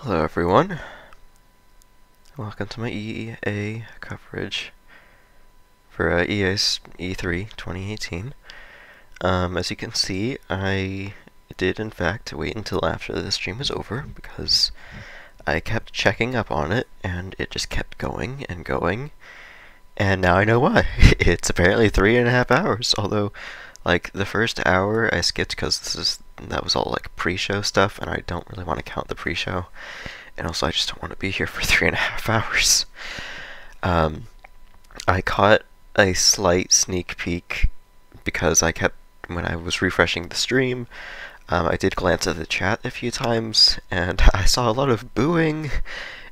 Hello everyone, welcome to my EA coverage for EA's E3 2018. As you can see, I did in fact wait until after the stream was over because I kept checking up on it and it just kept going and going, and now I know why. It's apparently 3.5 hours, although like the first hour I skipped because that was all like pre-show stuff and I don't really want to count the pre-show. And also, I just don't want to be here for 3.5 hours. I caught a slight sneak peek because when I was refreshing the stream, I did glance at the chat a few times, and I saw a lot of booing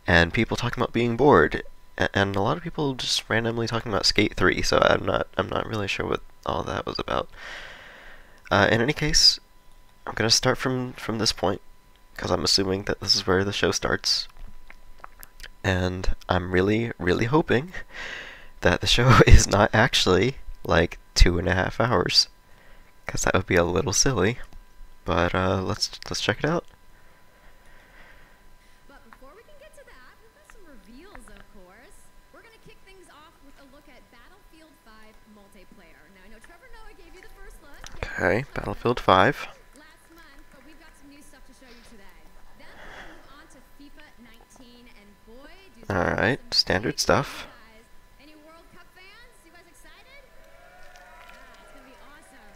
and people talking about being bored, and a lot of people just randomly talking about Skate 3. So I'm not really sure what all that was about. In any case, I'm gonna start from this point, because I'm assuming that this is where the show starts. And I'm really, really hoping that the show is not actually like 2.5 hours, because that would be a little silly. But let's check it out. But before we can get to that, we've got some reveals, of course. We're gonna kick things off with a look at Battlefield 5 multiplayer. Now I know Trevor Noah gave you the first look. Okay, Battlefield 5. Alright, standard stuff. Any World Cup fans? You guys excited? It's gonna be awesome.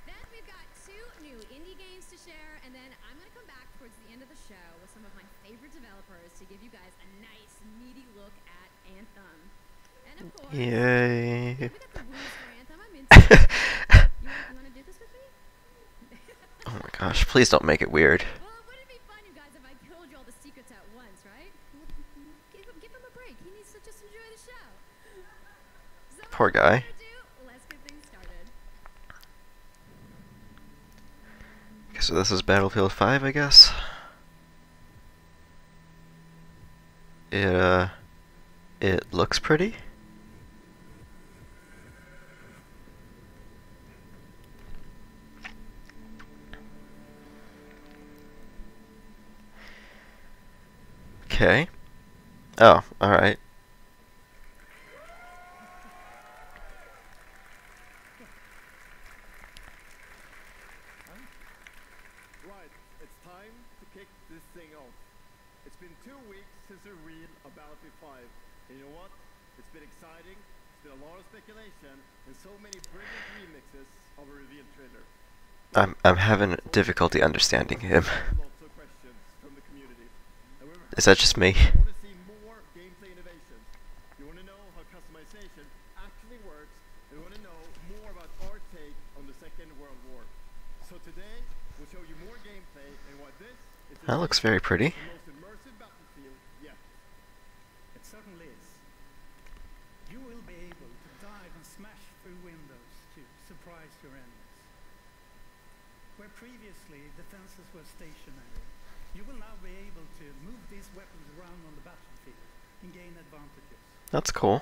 Then we've got 2 new indie games to share, and then I'm gonna come back towards the end of the show with some of my favorite developers to give you guys a nice, meaty look at Anthem. And of course, yay! we got the rules for Anthem. I'm into it. You wanna do this with me? Oh my gosh! Please don't make it weird. Poor guy. Okay, so this is Battlefield 5, I guess. It looks pretty. Okay. Oh, alright. I'm having difficulty understanding him. Is that just me? That looks very pretty. Previously, defenses were stationary. You will now be able to move these weapons around on the battlefield and gain advantages. That's cool.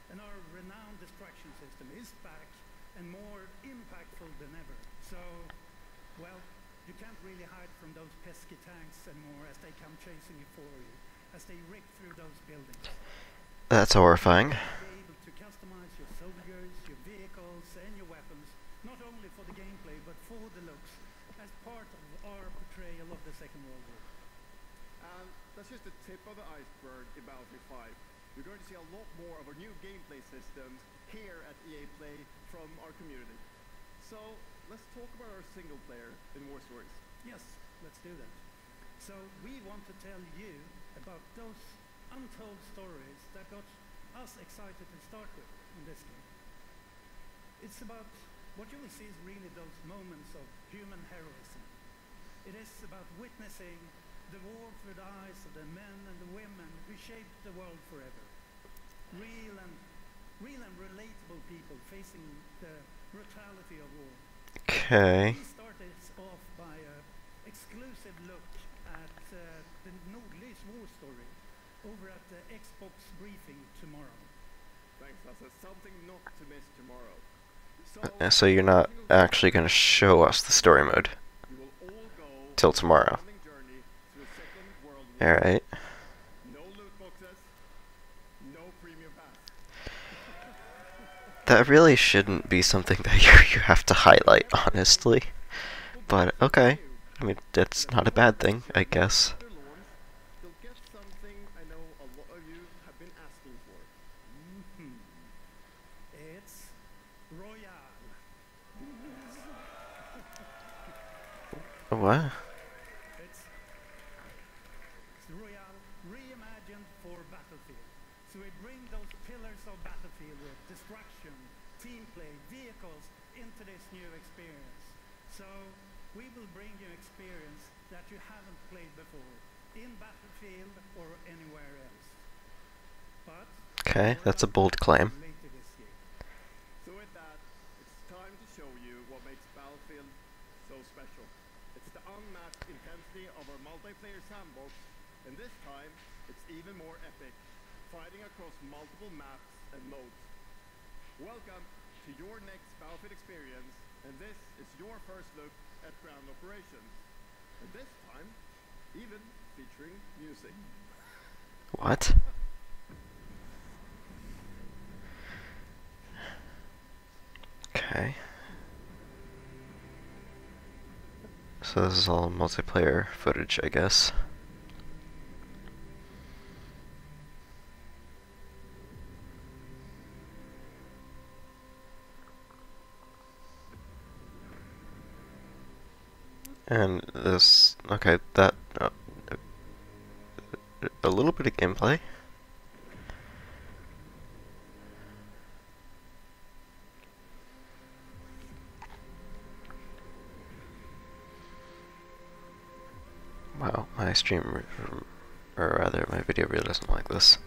And our renowned distraction system is back and more impactful than ever. So, well, you can't really hide from those pesky tanks anymore as they come chasing you for you, as they rip through those buildings. That's horrifying. You'll be able to customize your soldiers, your vehicles, and your weapons, not only for the gameplay, but for the looks, as part of our portrayal of the Second World War. And that's just the tip of the iceberg in Battlefield 5. You're going to see a lot more of our new gameplay systems here at EA Play from our community. So, let's talk about our single player in War Stories. Yes, let's do that. So, we want to tell you about those untold stories that got us excited to start with in this game. It's about what you will see is really those moments of human heroism. It is about witnessing the war through the eyes of the men and the women who shaped the world forever. Real and relatable people facing the brutality of war. Okay. We started off by an exclusive look at the Nordly's war story over at the Xbox briefing tomorrow. Thanks, that's something not to miss tomorrow. So you're not actually going to show us the story mode till tomorrow. Alright. No loot boxes, no premium pass. That really shouldn't be something that you have to highlight, honestly. But okay. I mean, that's not a bad thing, I guess. After launch, you'll get something I know a lot of you have been asking for. It's Royale. What? It's Royale reimagined for Battlefield. So we bring those pillars of Battlefield with destruction, team play, vehicles into this new experience. So we will bring you experience that you haven't played before in Battlefield or anywhere else. But Okay, that's a bold claim. later this year. So with that, it's time to show you what makes Battlefield so special. It's the unmatched intensity of our multiplayer sandbox, and this time, it's even more epic, fighting across multiple maps and modes. Welcome to your next Battlefield experience, and this is your first look at ground operations. And this time, even featuring music. What? Okay. So this is all multiplayer footage, I guess. And this, okay, that, a little bit of gameplay. Wow, my stream, or rather, my video really doesn't like this.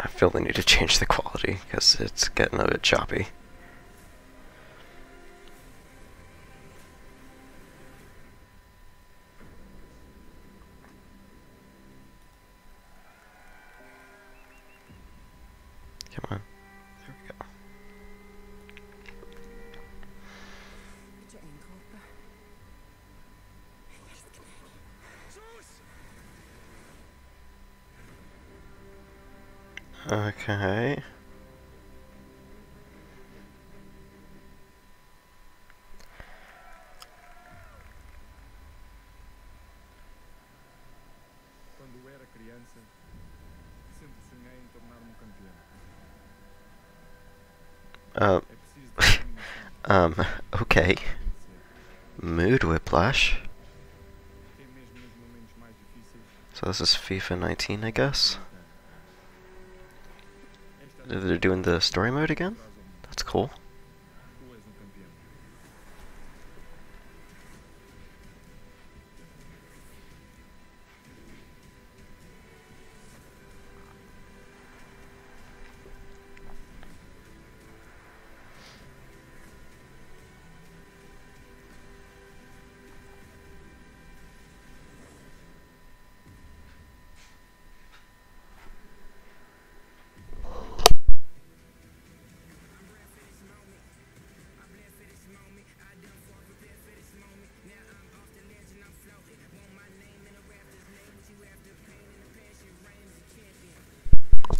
I feel the need to change the quality, because it's getting a bit choppy. Come on. There we go. Okay. Quando era criança, sempre sonhei em tornar-me campeão. É preciso determinação. Okay. Mood whiplash. Até mesmo nos momentos mais difíceis. So this is FIFA 19, I guess. Esta They're doing the story mode again? traz ao mundo. That's cool. Tu és campeão.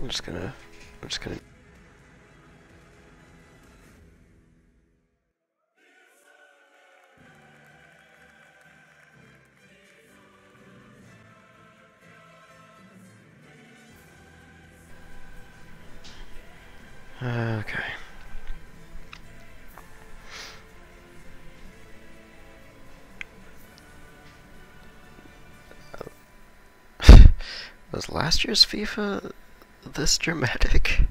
I'm just gonna okay. Was last year's FIFA this dramatic?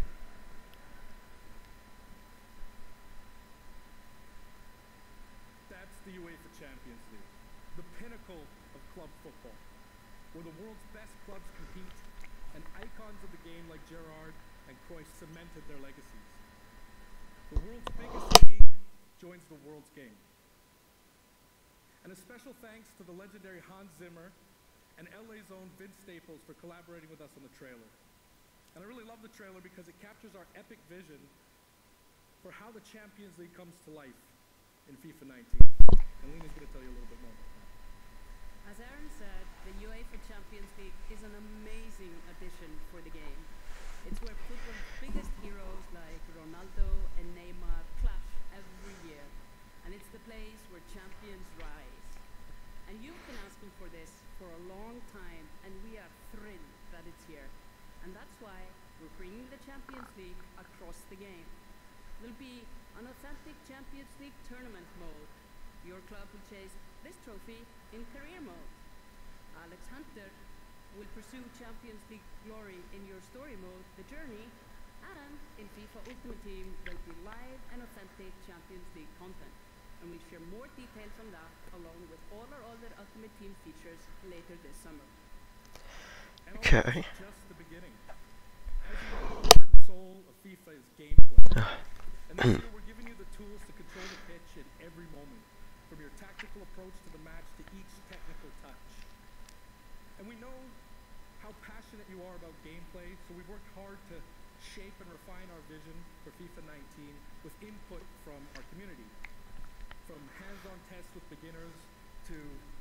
That's the UEFA Champions League, the pinnacle of club football, where the world's best clubs compete, and icons of the game like Gerrard and Cruyff cemented their legacies. The world's biggest league joins the world's game. And a special thanks to the legendary Hans Zimmer and LA's own Vince Staples for collaborating with us on the trailer. And I really love the trailer because it captures our epic vision for how the Champions League comes to life in FIFA 19. And Lena's going to tell you a little bit more about that. As Aaron said, the UEFA Champions League is an amazing addition for the game. It's where football's biggest heroes like Ronaldo and Neymar clash every year. And it's the place where champions rise. And you've been asking for this for a long time, and we are thrilled that it's here. And that's why we're bringing the Champions League across the game. There'll be an authentic Champions League tournament mode. Your club will chase this trophy in career mode. Alex Hunter will pursue Champions League glory in your story mode, The Journey, and in FIFA Ultimate Team there'll be live and authentic Champions League content. And we'll share more details on that along with all our other Ultimate Team features later this summer. And all Okay. this is just the beginning. As you know, the heart and soul of FIFA is gameplay. And this year we're giving you the tools to control the pitch in every moment, from your tactical approach to the match to each technical touch. And we know how passionate you are about gameplay, so we've worked hard to shape and refine our vision for FIFA 19 with input from our community. From hands-on tests with beginners to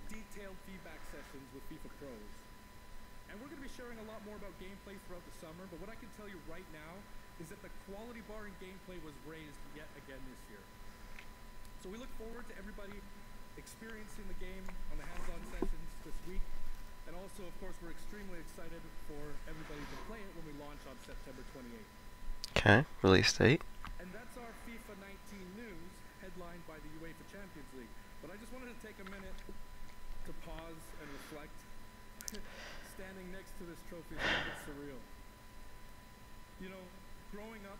detailed feedback sessions with FIFA pros. And we're going to be sharing a lot more about gameplay throughout the summer, but what I can tell you right now is that the quality bar in gameplay was raised yet again this year. So we look forward to everybody experiencing the game on the hands-on sessions this week. And also, of course, we're extremely excited for everybody to play it when we launch on September 28th. Okay, release date. And that's our FIFA 19 news, headlined by the UEFA Champions League. But I just wanted to take a minute to pause and reflect. Standing next to this trophy is a little bit surreal. You know, growing up,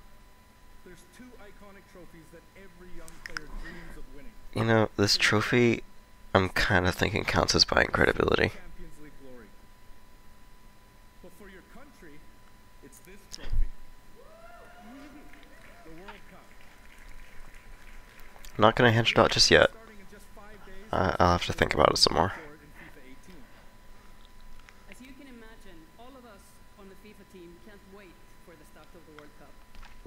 there's two iconic trophies that every young player dreams of winning. You know, this trophy, I'm kind of thinking counts as buying credibility. Champions League glory. But for your country, it's this trophy. The World Cup. I'm not gonna hinge it out just yet. Starting in just 5 days, I'll have to think about it some more. in FIFA 18. As you can imagine, all of us on the FIFA team can't wait for the start of the World Cup.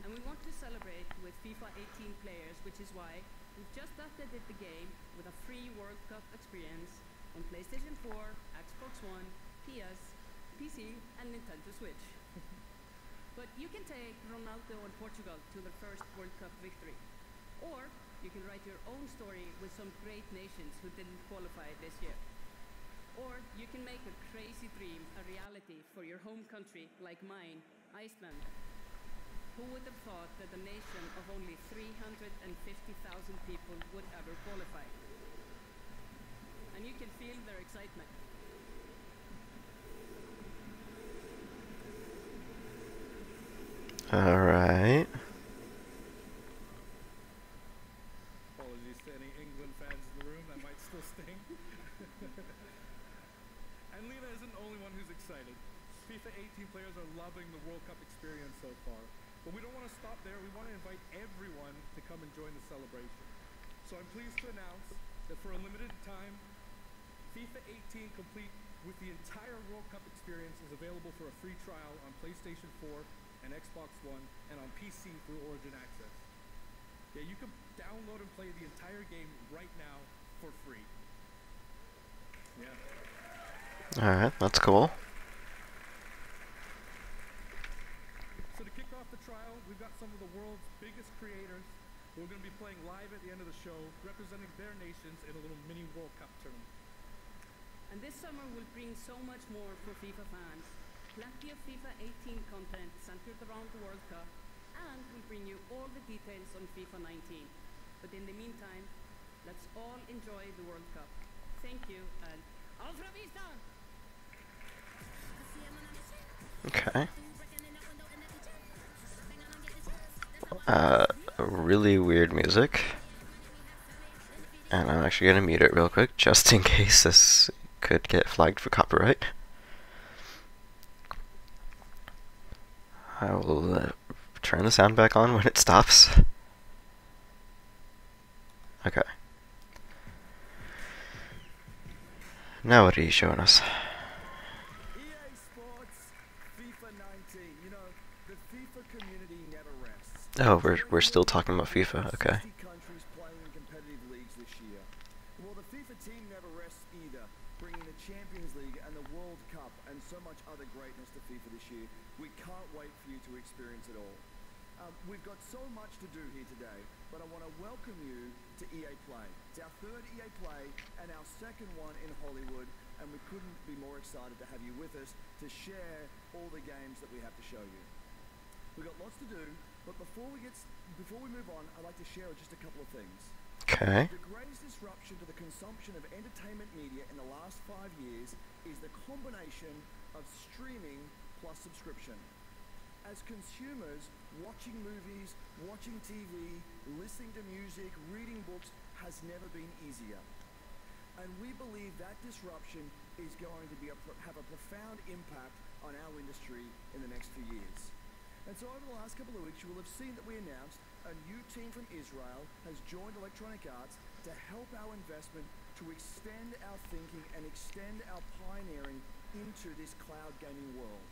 And we want to celebrate with FIFA 18 players, which is why we've just updated the game with a free World Cup experience on PlayStation 4, Xbox One, PS, PC, and Nintendo Switch. But you can take Ronaldo and Portugal to their first World Cup victory. Or you can write your own story with some great nations who didn't qualify this year. Or you can make a crazy dream a reality for your home country like mine, Iceland. Who would have thought that a nation of only 350,000 people would ever qualify? And you can feel their excitement. Alright. Apologies to any England fans in the room, that might still sting. And Lena isn't the only one who's excited. FIFA 18 players are loving the World Cup experience so far. But we don't want to stop there. We want to invite everyone to come and join the celebration. So I'm pleased to announce that for a limited time, FIFA 18 complete with the entire World Cup experience is available for a free trial on PlayStation 4 and Xbox One and on PC through Origin Access. Yeah, you can download and play the entire game right now for free. Yeah. Alright, that's cool. So to kick off the trial, we've got some of the world's biggest creators who are going to be playing live at the end of the show, representing their nations in a little mini World Cup tournament. And this summer will bring so much more for FIFA fans. Plenty of FIFA 18 content centered around the World Cup, and we'll bring you all the details on FIFA 19. But in the meantime, let's all enjoy the World Cup. Thank you, and auf la vista! Okay. Really weird music. And I'm actually gonna mute it real quick, just in case this could get flagged for copyright. I will turn the sound back on when it stops. Okay. Now what are you showing us? Oh, we're still talking about FIFA. Okay. 60 countries playing in competitive leagues this year. Well, the FIFA team never rests either, bringing the Champions League and the World Cup and so much other greatness to FIFA this year. We can't wait for you to experience it all. We've got so much to do here today, but I want to welcome you to EA Play. It's our third EA Play and our second one in Hollywood, and we couldn't be more excited to have you with us to share all the games that we have to show you. We've got lots to do, but before we move on, I'd like to share just a couple of things. Okay. The greatest disruption to the consumption of entertainment media in the last 5 years is the combination of streaming plus subscription. As consumers, watching movies, watching TV, listening to music, reading books has never been easier. And we believe that disruption is going to have a profound impact on our industry in the next few years. And so over the last couple of weeks, you will have seen that we announced a new team from Israel has joined Electronic Arts to help our investment to extend our thinking and extend our pioneering into this cloud gaming world.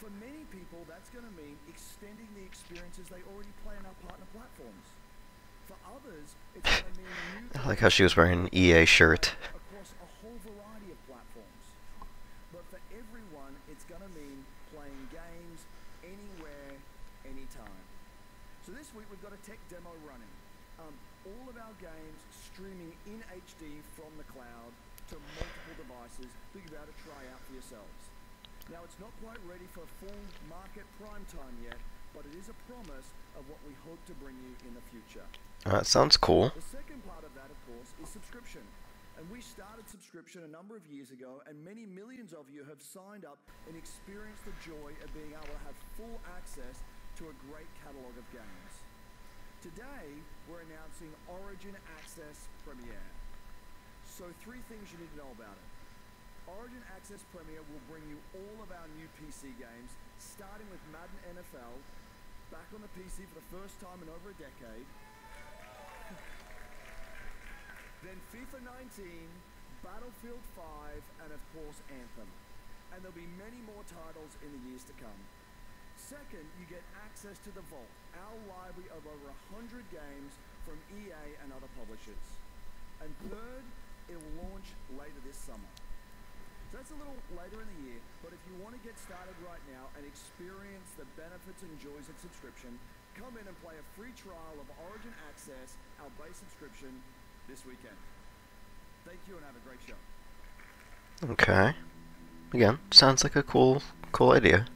For many people, that's going to mean extending the experiences they already play on our partner platforms. For others, it's going to mean new I like how she was wearing an EA shirt. across a whole variety of platforms. But for everyone, it's going to mean playing games anywhere, anytime. So this week we've got a tech demo running. All of our games streaming in HD from the cloud to multiple devices that you'll be able to try out for yourselves. Now, it's not quite ready for full market prime time yet, but it is a promise of what we hope to bring you in the future. That sounds cool. The second part of that, of course, is subscription. And we started subscription a number of years ago, and many millions of you have signed up and experienced the joy of being able to have full access to a great catalog of games. Today, we're announcing Origin Access Premiere. So 3 things you need to know about it. Origin Access Premiere will bring you all of our new PC games, starting with Madden NFL, back on the PC for the first time in over a decade. Then FIFA 19, Battlefield 5, and of course Anthem. And there'll be many more titles in the years to come. Second, you get access to the Vault, our library of over 100 games from EA and other publishers. And third, it will launch later this summer. So that's a little later in the year, but if you want to get started right now and experience the benefits and joys of subscription, come in and play a free trial of Origin Access, our base subscription, this weekend. Thank you and have a great show. Okay. Again, sounds like a cool idea.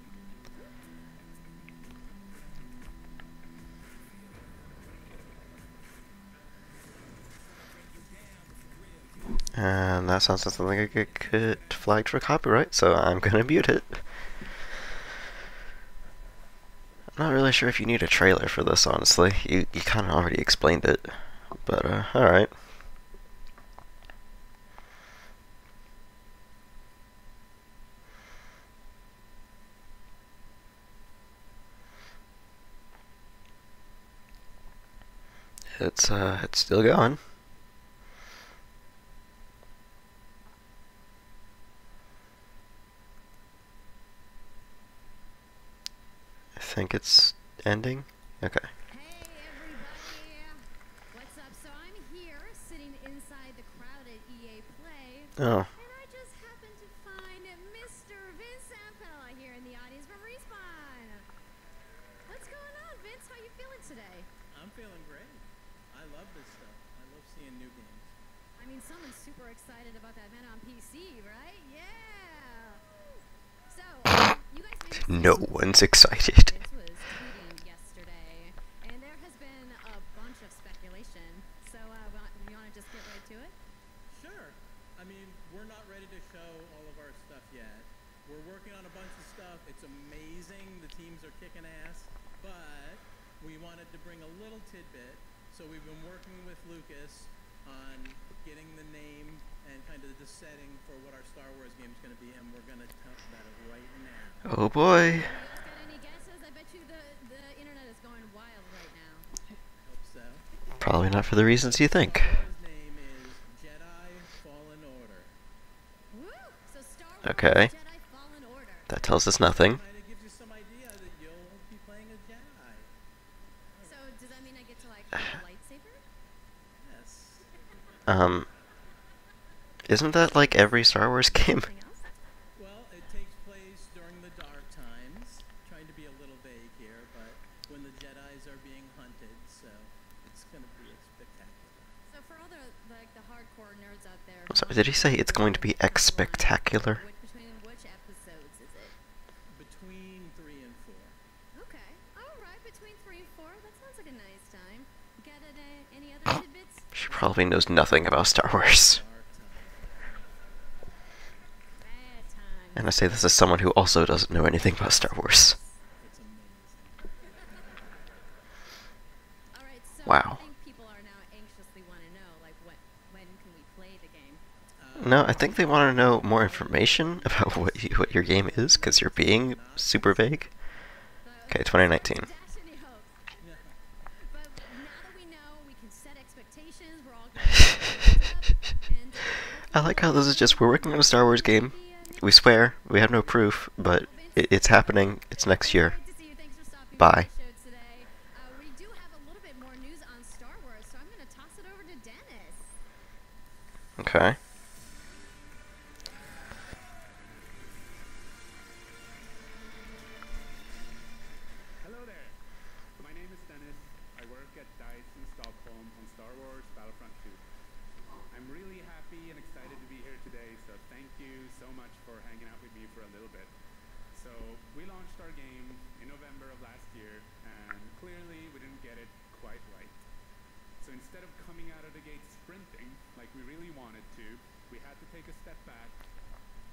And that sounds like something I could get flagged for copyright, so I'm gonna mute it. I'm not really sure if you need a trailer for this, honestly. You kind of already explained it, but alright. It's still going. I think it's ending. Okay. Hey everybody! What's up? So I'm here, sitting inside the crowded EA Play, Oh. and I just happened to find Mr. Vince Zampella here in the audience from Respawn. What's going on, Vince? How you feeling today? I'm feeling great. I love this stuff. I love seeing new games. I mean, someone's super excited about that man on PC, right? Yeah! So, you guys may have No seen one's excited. Vince was tweeting yesterday, and there has been a bunch of speculation. So, you want to just get right to it? Sure. I mean, we're not ready to show all of our stuff yet. We're working on a bunch of stuff. It's amazing. The teams are kicking ass. But we wanted to bring a little tidbit. So we've been working with Lucas on getting the name and kind of the setting for what our Star Wars game is going to be, and we're going to talk about it right now. Oh boy. You guys got any guesses? I bet you the internet is going wild right now. Hope so. Probably not for the reasons you think. His name is Jedi Fallen Order. Woo! So Star Wars Okay. Jedi Fallen Order. That tells us nothing. Kind of gives you some idea that you'll be playing a Jedi. Um, isn't that like every Star Wars game? Anything else? Well, it takes place during the dark times. Trying to be a little vague here, but when the Jedis are being hunted, so it's gonna be spectacular. So for all the hardcore nerds out there, So, did he say it's going to be spectacular? Between which episodes is it? Between 3 and 4. Okay. All right, between 3 and 4. That sounds like a nice time. Get it? Any other tidbits? She probably knows nothing about Star Wars. Dark time. Bad time. And I say this as someone who also doesn't know anything about Star Wars. It's amazing. All right, so Wow. I think people are now anxiously want to know, like, when can we play the game? No, I think they want to know more information about what your game is, because you're being super vague. Okay, 2019. Dash any hope. But now that we know, we can set expectations. We're all going to and I like how this is just, we're working on a Star Wars game. We swear, we have no proof, but it's happening. It's next year. Great to see you. Thanks for stopping Bye. by the show today. We do have a little bit more news on Star Wars, so I'm going to toss it over to Dennis. Okay. Hello there. My name is Dennis. I work at DICE in Stockholm on Star Wars Battlefront 2. I'm really happy and excited to be here today, so thank you so much for hanging out with me for a little bit. So, we launched our game in November of last year, and clearly we didn't get it quite right. So instead of coming out of the gate sprinting like we really wanted to, we had to take a step back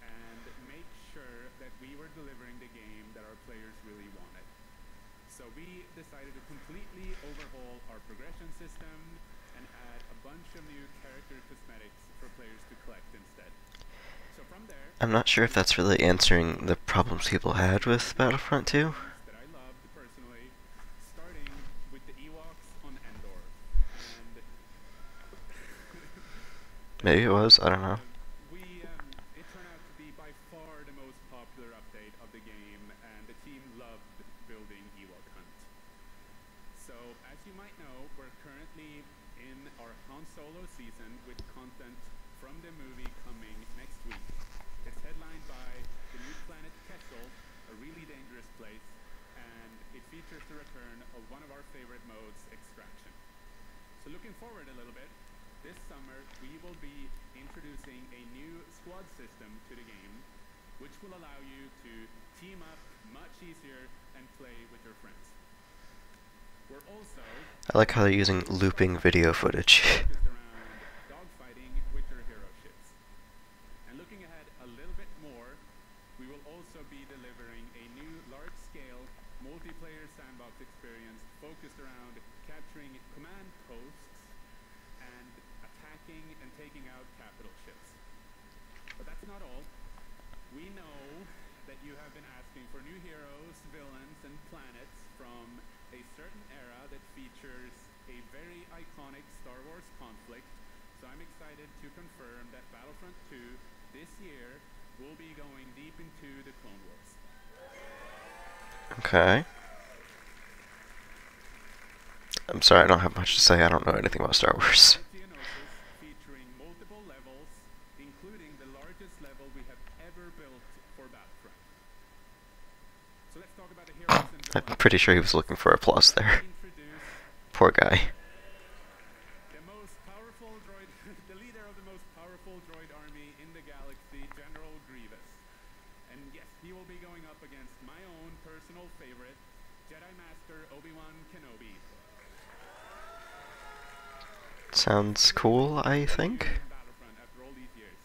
and make sure that we were delivering the game that our players really wanted. So we decided to completely overhaul our progression system and add a bunch of new character cosmetics for players to collect instead. So from there, I'm not sure if that's really answering the problems people had with Battlefront 2. that I loved personally, starting with the Ewoks on Endor. And Maybe it was, I don't know. it turned out to be by far the most popular update of the game, and the team loved building Ewok Hunt. So, as you might know, we're currently in our Han Solo season with content from the movie coming next week. It's headlined by the new planet Kessel, a really dangerous place, and it features the return of one of our favorite modes, Extraction. So looking forward a little bit, this summer we will be introducing a new squad system to the game, which will allow you to team up much easier and play with your friends. We're also I like how they're using looping video footage. focused around dogfighting with your hero ships. And looking ahead a little bit more, we will also be delivering a new large-scale multiplayer sandbox experience focused around capturing command posts and attacking and taking out capital ships. But that's not all. We know that you have been asking for new heroes, villains, and planets from a certain era that features a very iconic Star Wars conflict. So I'm excited to confirm that Battlefront 2 this year will be going deep into the Clone Wars. Okay. I'm sorry, I don't have much to say. I don't know anything about Star Wars. Geonosis featuring multiple levels, including the largest level we have ever built for Battlefront. So let's talk about the heroes and I'm villains. pretty sure he was looking for applause there. Introduce Poor guy. the most powerful droid, the leader of the most powerful droid army in the galaxy, General Grievous. And yes, he will be going up against my own personal favorite, Jedi Master Obi-Wan Kenobi. Sounds cool, I think. Battlefront after all these years.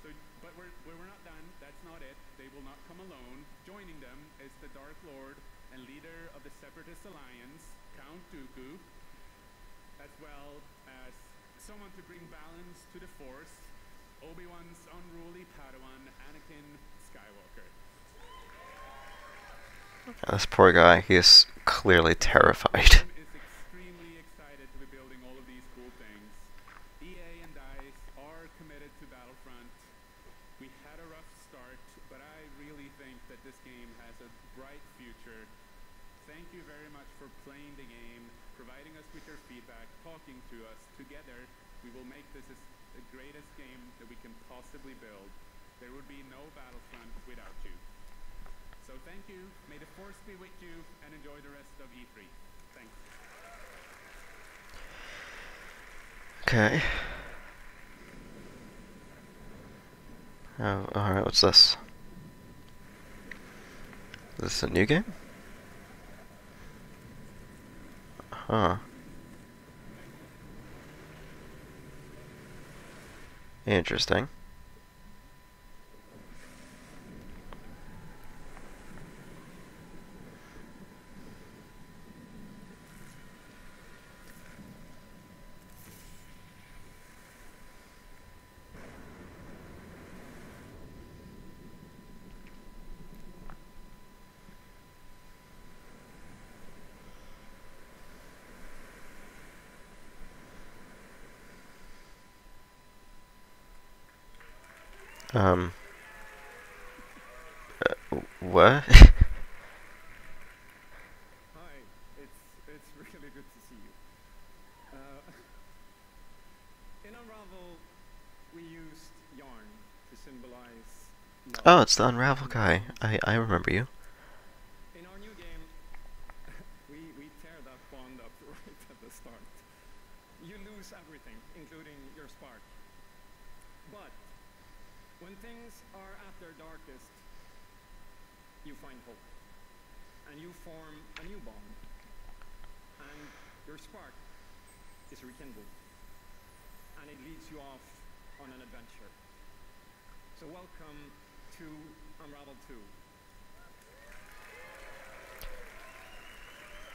So, but we're not done. That's not it. They will not come alone. Joining them is the Dark Lord and leader of the Separatist Alliance, Count Dooku, as well as someone to bring balance to the Force, Obi-Wan's unruly Padawan, Anakin Skywalker. This poor guy, he is clearly terrified. Team is extremely excited to be building all of these cool things. EA and DICE are committed to Battlefront. We had a rough start, but I really think that this game has a bright future. Thank you very much for playing the game, providing us with your feedback, talking to us. Together, We will make this the greatest game that we can possibly build. There would be no Battlefront without you. So thank you, may the force be with you, and enjoy the rest of E3. Thanks. Okay. Oh, alright, what's this? Is this a new game? Huh. Interesting. Um. What? Hi, it's really good to see you. In Unravel, we used yarn to symbolize love. Oh, it's the Unravel guy. I remember you. In our new game, we tear that bond up right at the start. You lose everything, including your spark. But when things are at their darkest, you find hope. And you form a new bond. And your spark is rekindled. And it leads you off on an adventure. So welcome to Unravel 2.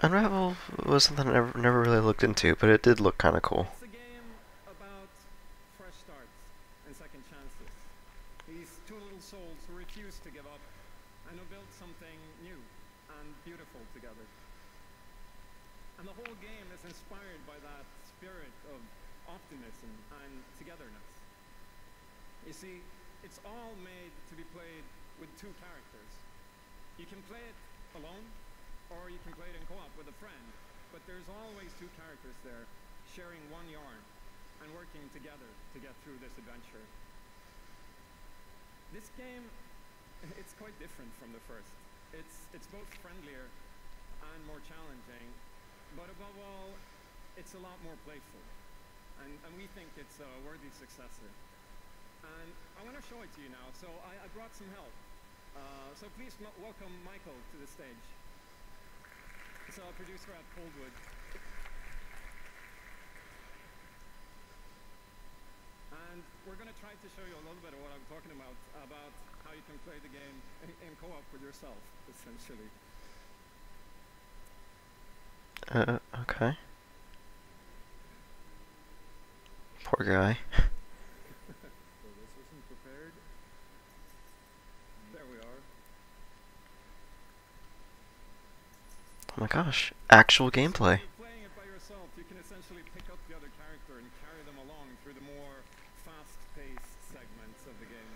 Unravel was something I never really looked into, but it did look kind of cool. It's a game about fresh starts and second chances. These two little souls who refuse to give up and who build something new and beautiful together. And the whole game is inspired by that spirit of optimism and togetherness. You see, it's all made to be played with two characters. You can play it alone, or you can play it in co-op with a friend, but there's always two characters there, sharing one yarn and working together to get through this adventure. This game, it's quite different from the first. It's both friendlier and more challenging, but above all, it's a lot more playful. And we think it's a worthy successor. And I want to show it to you now, so I brought some help. So please welcome Michael to the stage. He's a producer at Coldwood. And we're going to try to show you a little bit of what I'm talking about how you can play the game in co-op with yourself, essentially. Okay. Poor guy. So this wasn't prepared. There we are. Oh my gosh. Actual gameplay. If you're playing it by yourself, you can essentially pick up the other character and carry them along through the more fast-paced segments of the game.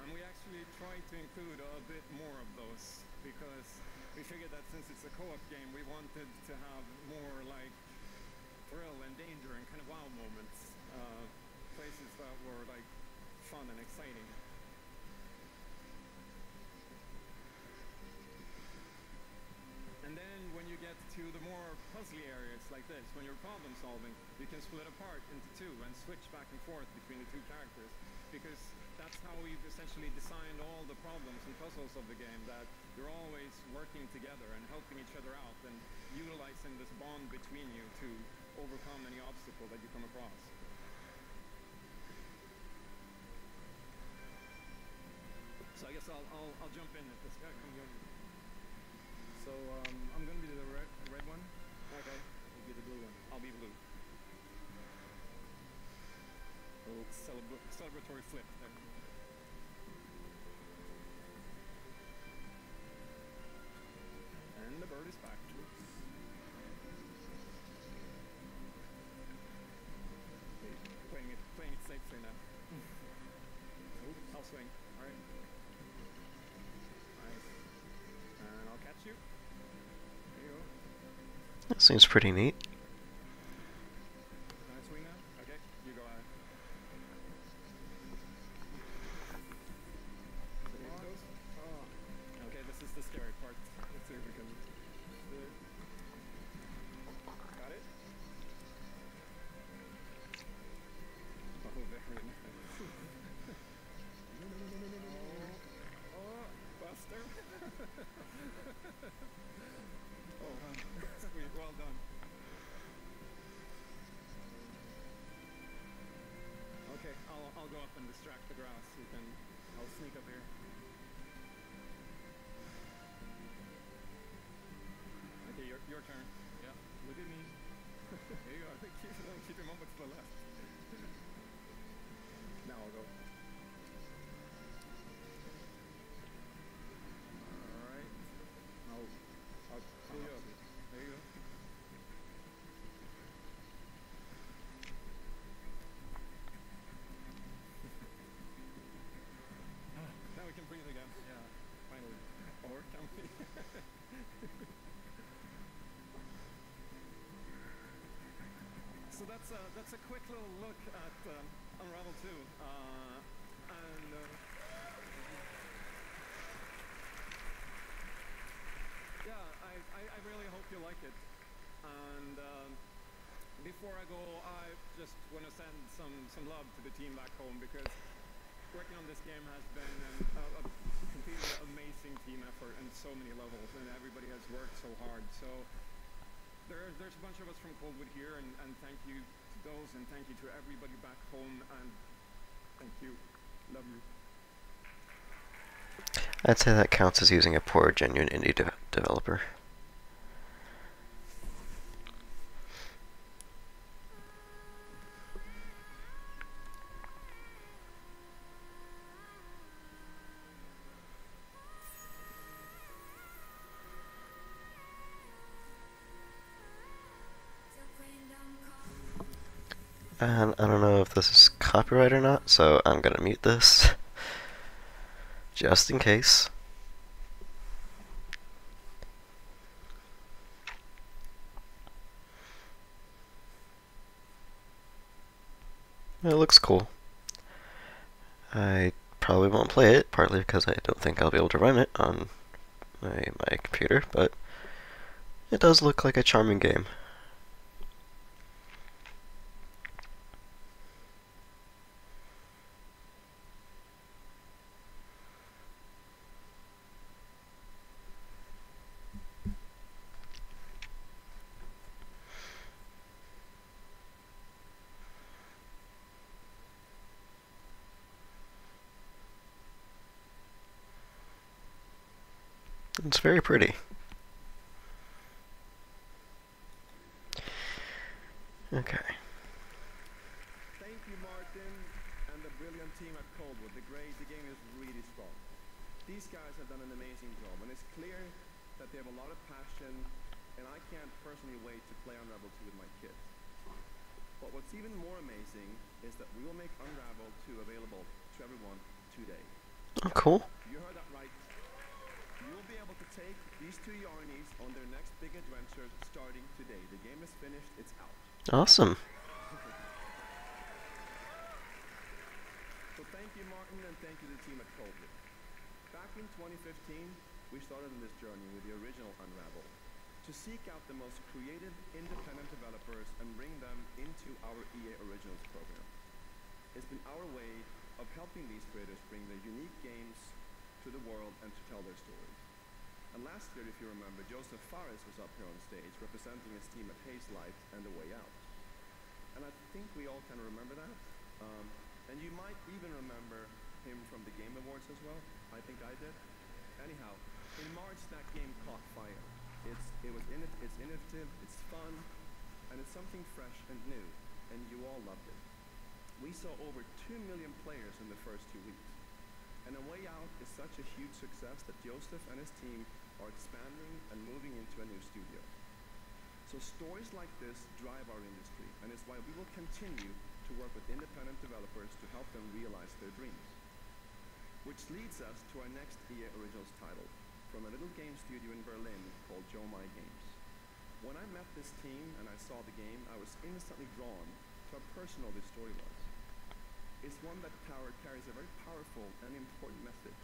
And we actually tried to include a bit more of those because we figured that since it's a co-op game, we wanted to have more like thrill and danger and kind of wow moments, places that were like fun and exciting. And then when you get to the more puzzly areas like this, when you're problem solving, you can split apart into two and switch back and forth between the two characters, because that's how we've essentially designed all the problems and puzzles of the game, that you're always working together and helping each other out and utilizing this bond between you to overcome any obstacle that you come across. So I guess I'll jump in at this guy. So I'm gonna be the red one. Okay. You'll be the blue one. I'll be blue. A little celebratory flip there. And the bird is back. Playing it safely now. Oops, I'll swing. All right. Nice. And I'll catch you. There you go. That seems pretty neat. go up and distract the grass. I'll sneak up here. Okay, your turn. Yeah, look at me. There you are. Keep him up to the left. Now I'll go. Alright. I'll pull you up. There you go. Now we can breathe again. Yeah, Finally. Or can we? So that's a quick little look at Unravel 2. Yeah, I really hope you like it. And before I go, I just want to send some love to the team back home, because working on this game has been a completely amazing team effort on so many levels, and everybody has worked so hard. So there's a bunch of us from Coldwood here, and thank you to those, and thank you to everybody back home, and thank you. Love you. I'd say that counts as using a poor, genuine indie developer. And I don't know if this is copyright or not, so I'm gonna mute this. Just in case. It looks cool. I probably won't play it, partly because I don't think I'll be able to run it on my computer, but it does look like a charming game. It's very pretty. Okay. Thank you, Martin, and the brilliant team at Coldwood. The game is really strong. These guys have done an amazing job, and it's clear that they have a lot of passion, and I can't personally wait to play Unravel 2 with my kids. But what's even more amazing is that we will make Unravel 2 available to everyone today. Oh, cool. You heard that right. You'll be able to take these two Yarnies on their next big adventures starting today. The game is finished, it's out. Awesome. So thank you, Martin, and thank you to the team at Coldwood. Back in 2015, we started on this journey with the original Unravel to seek out the most creative, independent developers and bring them into our EA Originals program. It's been our way of helping these creators bring their unique games to the world and to tell their stories. And last year, if you remember, Joseph Fares was up here on stage representing his team at Haze Light and The Way Out. And I think we all kind of remember that. And you might even remember him from the Game Awards as well. I think I did. Anyhow, in March that game caught fire. It's innovative, it's fun, and it's something fresh and new, and you all loved it. We saw over 2 million players in the first 2 weeks. And A Way Out is such a huge success that Joseph and his team are expanding and moving into a new studio. So stories like this drive our industry, and it's why we will continue to work with independent developers to help them realize their dreams. Which leads us to our next EA Originals title, from a little game studio in Berlin called Joe My Games. When I met this team and I saw the game, I was instantly drawn to how personal this story was. It's one that carries a very powerful and important message,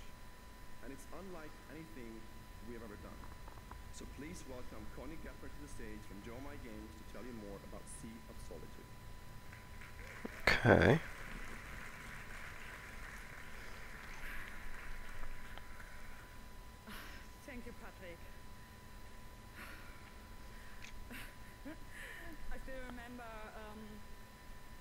and it's unlike anything we have ever done. So please welcome Connie Gepper to the stage from Joe My Games to tell you more about Sea of Solitude. Okay. Thank you, Patrick. I still remember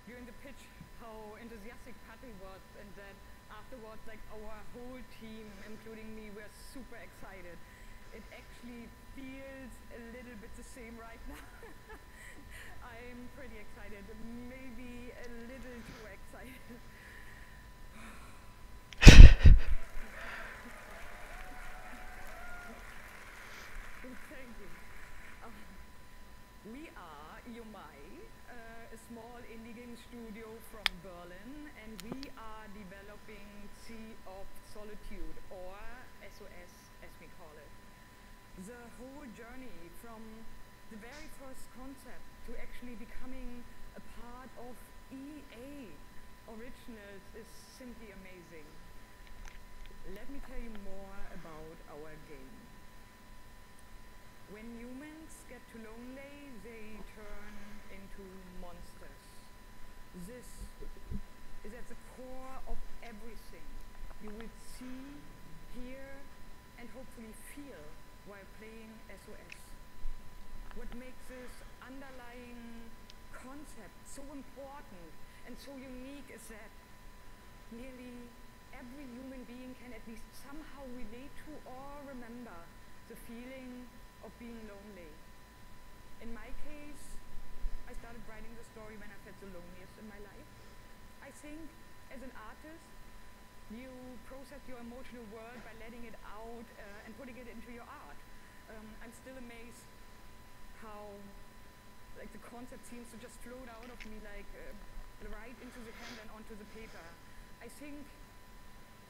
during the pitch how how enthusiastic Patrick was, and that afterwards, like, our whole team, including me, were super excited. It actually feels a little bit the same right now. I'm pretty excited, maybe a little too excited. Thank you. We are Yomai, a small indie game studio from Berlin, and we are developing Sea of Solitude, or SOS as we call it. The whole journey from the very first concept to actually becoming a part of EA Originals is simply amazing. Let me tell you more about our game. When humans get too lonely, they turn into monsters. This is at the core of everything you will see, hear, and hopefully feel while playing SOS. What makes this underlying concept so important and so unique is that nearly every human being can at least somehow relate to or remember the feeling of being lonely. In my case, I started writing the story when I felt the loneliest in my life. I think as an artist, you process your emotional world by letting it out and putting it into your art. I'm still amazed how like the concept seems to just float out of me like right into the hand and onto the paper. I think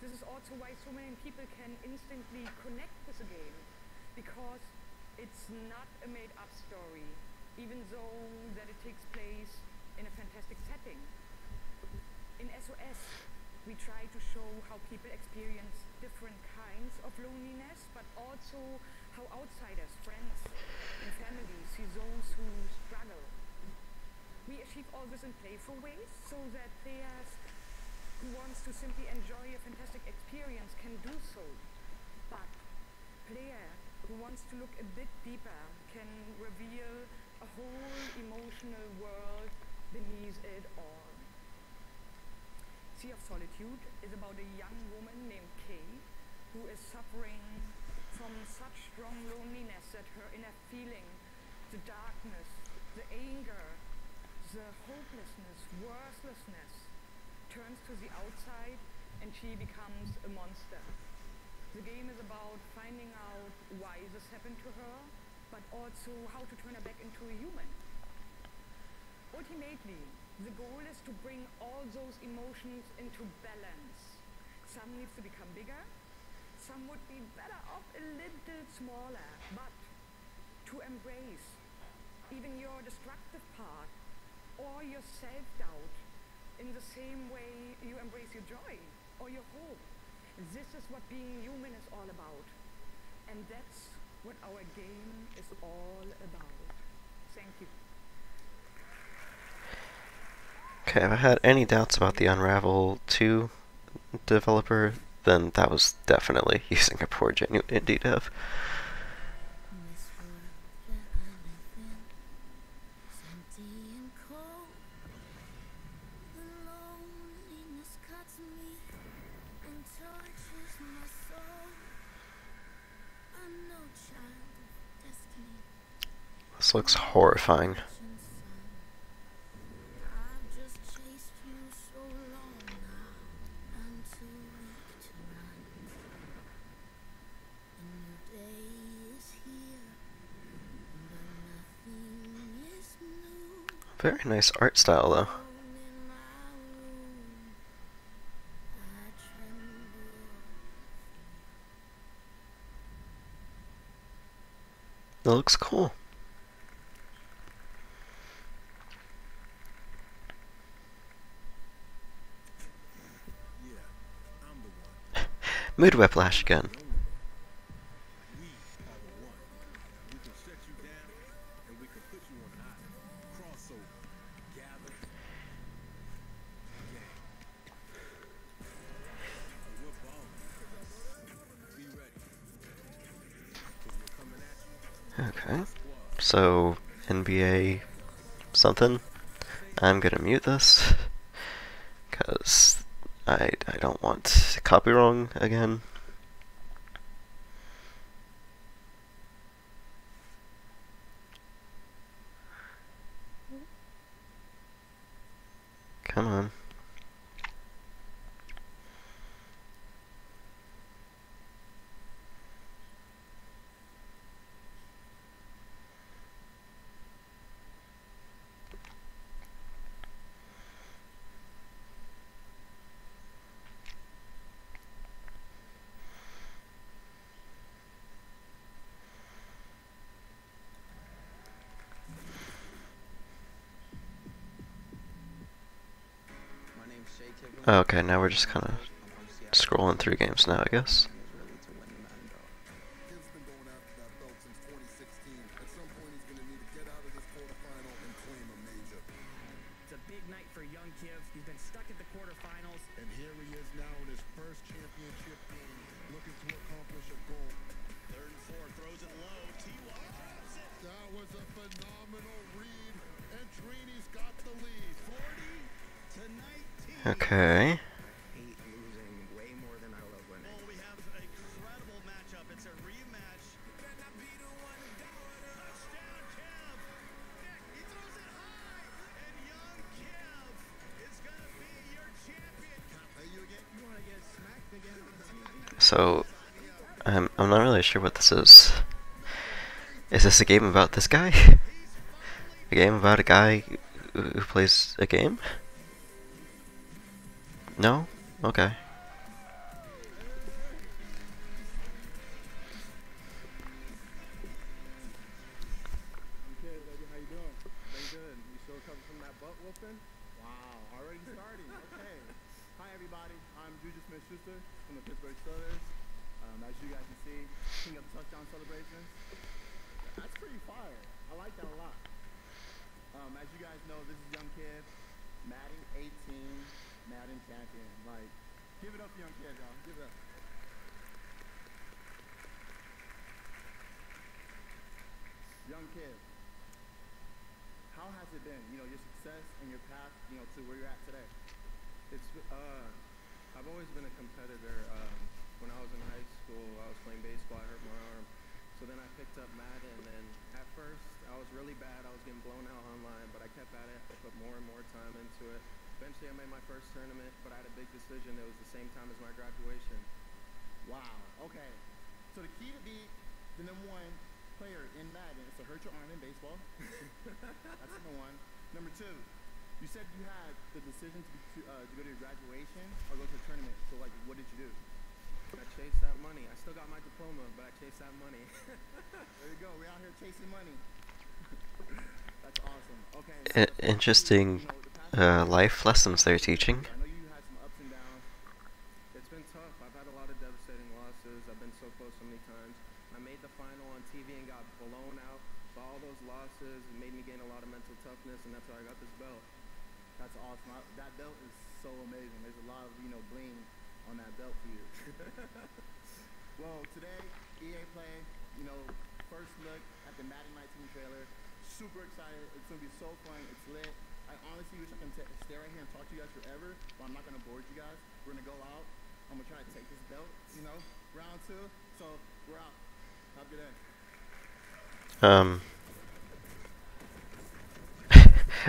this is also why so many people can instantly connect with the game, because it's not a made-up story, even though that it takes place in a fantastic setting. In SOS, we try to show how people experience different kinds of loneliness, but also how outsiders, friends, and family see those who struggle. We achieve all this in playful ways so that players who wants to simply enjoy a fantastic experience can do so. But player who wants to look a bit deeper can reveal a whole emotional world beneath it all. Sea of Solitude is about a young woman named Kay who is suffering from such strong loneliness that her inner feeling, the darkness, the anger, the hopelessness, worthlessness, turns to the outside and she becomes a monster. The game is about finding out why this happened to her, but also how to turn her back into a human. Ultimately, the goal is to bring all those emotions into balance. Some needs to become bigger, some would be better off a little smaller, but to embrace even your destructive part or your self-doubt in the same way you embrace your joy or your hope. This is what being human is all about. And that's what our game is all about. Thank you. Okay, if I had any doubts about the Unravel 2 developer, then that was definitely using a poor genuine indie dev. This looks horrifying. Very nice art style, though. It looks cool. Mood whiplash again. Okay, so NBA something. I'm gonna mute this. because I don't want copy wrong again. Come on. Okay, now we're just kind of scrolling through games now, I guess. It's a big night for young Kiv. He's been stuck at the quarterfinals. And here he is now in his first championship game, looking to accomplish a goal. 3rd and 4, throws it low. T.Y. grabs it. That was a phenomenal read, and Trini's got the lead. 40 to 19. Okay. Hate losing way more than I love winning. Oh, we have an incredible matchup. It's a rematch. Touchdown, Kev. He throws it high, and young Kev is gonna be your champion. You wanna get smacked again on TV? So, I'm not really sure what this is. Is this a game about this guy? A game about a guy who plays a game? No? Okay. Good, baby. How you doing? Very good. You still coming from that butt whooping? Wow, already starting. Okay. Hi, everybody. I'm Juju Smith-Schuster from the Pittsburgh Steelers. As you guys can see, king of touchdown celebrations. That's pretty fire. I like that a lot. As you guys know, this is Young Kid, Madden 18, Madden champion. Like, give it up for Young Kid, y'all. Give it up. Young Kid. How has it been, you know, your success and your path, you know, to where you're at today? It's I've always been a competitor. When I was in high school, I was playing baseball. I hurt my arm, so then I picked up Madden. And at first, I was really bad. I was getting blown out online, but I kept at it. I put more and more time into it. Eventually, I made my first tournament, but I had a big decision. It was the same time as my graduation. Wow. Okay. So the key to be the #1 player in Madden is to hurt your arm in baseball. That's #1. #2, you said you had the decision to go to your graduation or go to a tournament. So, like, what did you do? I chased that money. I still got my diploma, but I chased that money. There you go. We're out here chasing money. That's awesome. Okay. Interesting life lessons they're teaching. I know you had some ups and downs. It's been tough. I've had a lot of devastating losses. I've been so close so many times. I made the final on TV and got blown out. But all those losses made me gain a lot of mental toughness, and that's why I got this belt. That's awesome. That belt is so amazing. There's a lot of, you know, bling on that belt for you. Well, today, EA Play, you know, first look at the Madden 19 trailer. Super excited. It's going to be so fun. It's lit. I honestly wish I can stay right here and talk to you guys forever, but I'm not going to bore you guys. We're going to go out. I'm going to try to take this belt, you know, round 2. So, we're out. Have a good day.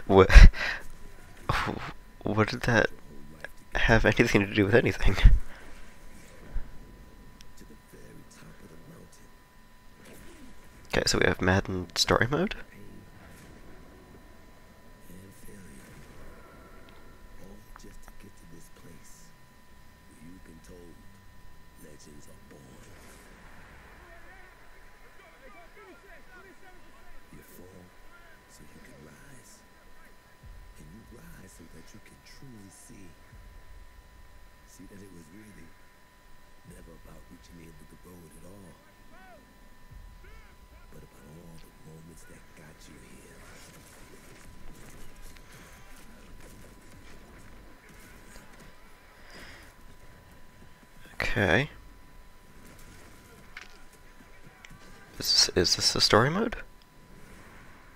What? What did that have anything to do with anything? Okay, so we have Madden story mode. See that it was really never about reaching the end of the road at all, but about all the moments that got you here. Okay. Is this the story mode? You were in their position. You were in their position. You fought, so you could rise. And you rise so that you can truly see. See that it was really never about reaching the end of the road at all, but about all the moments that got you here. Okay. Is this the story mode?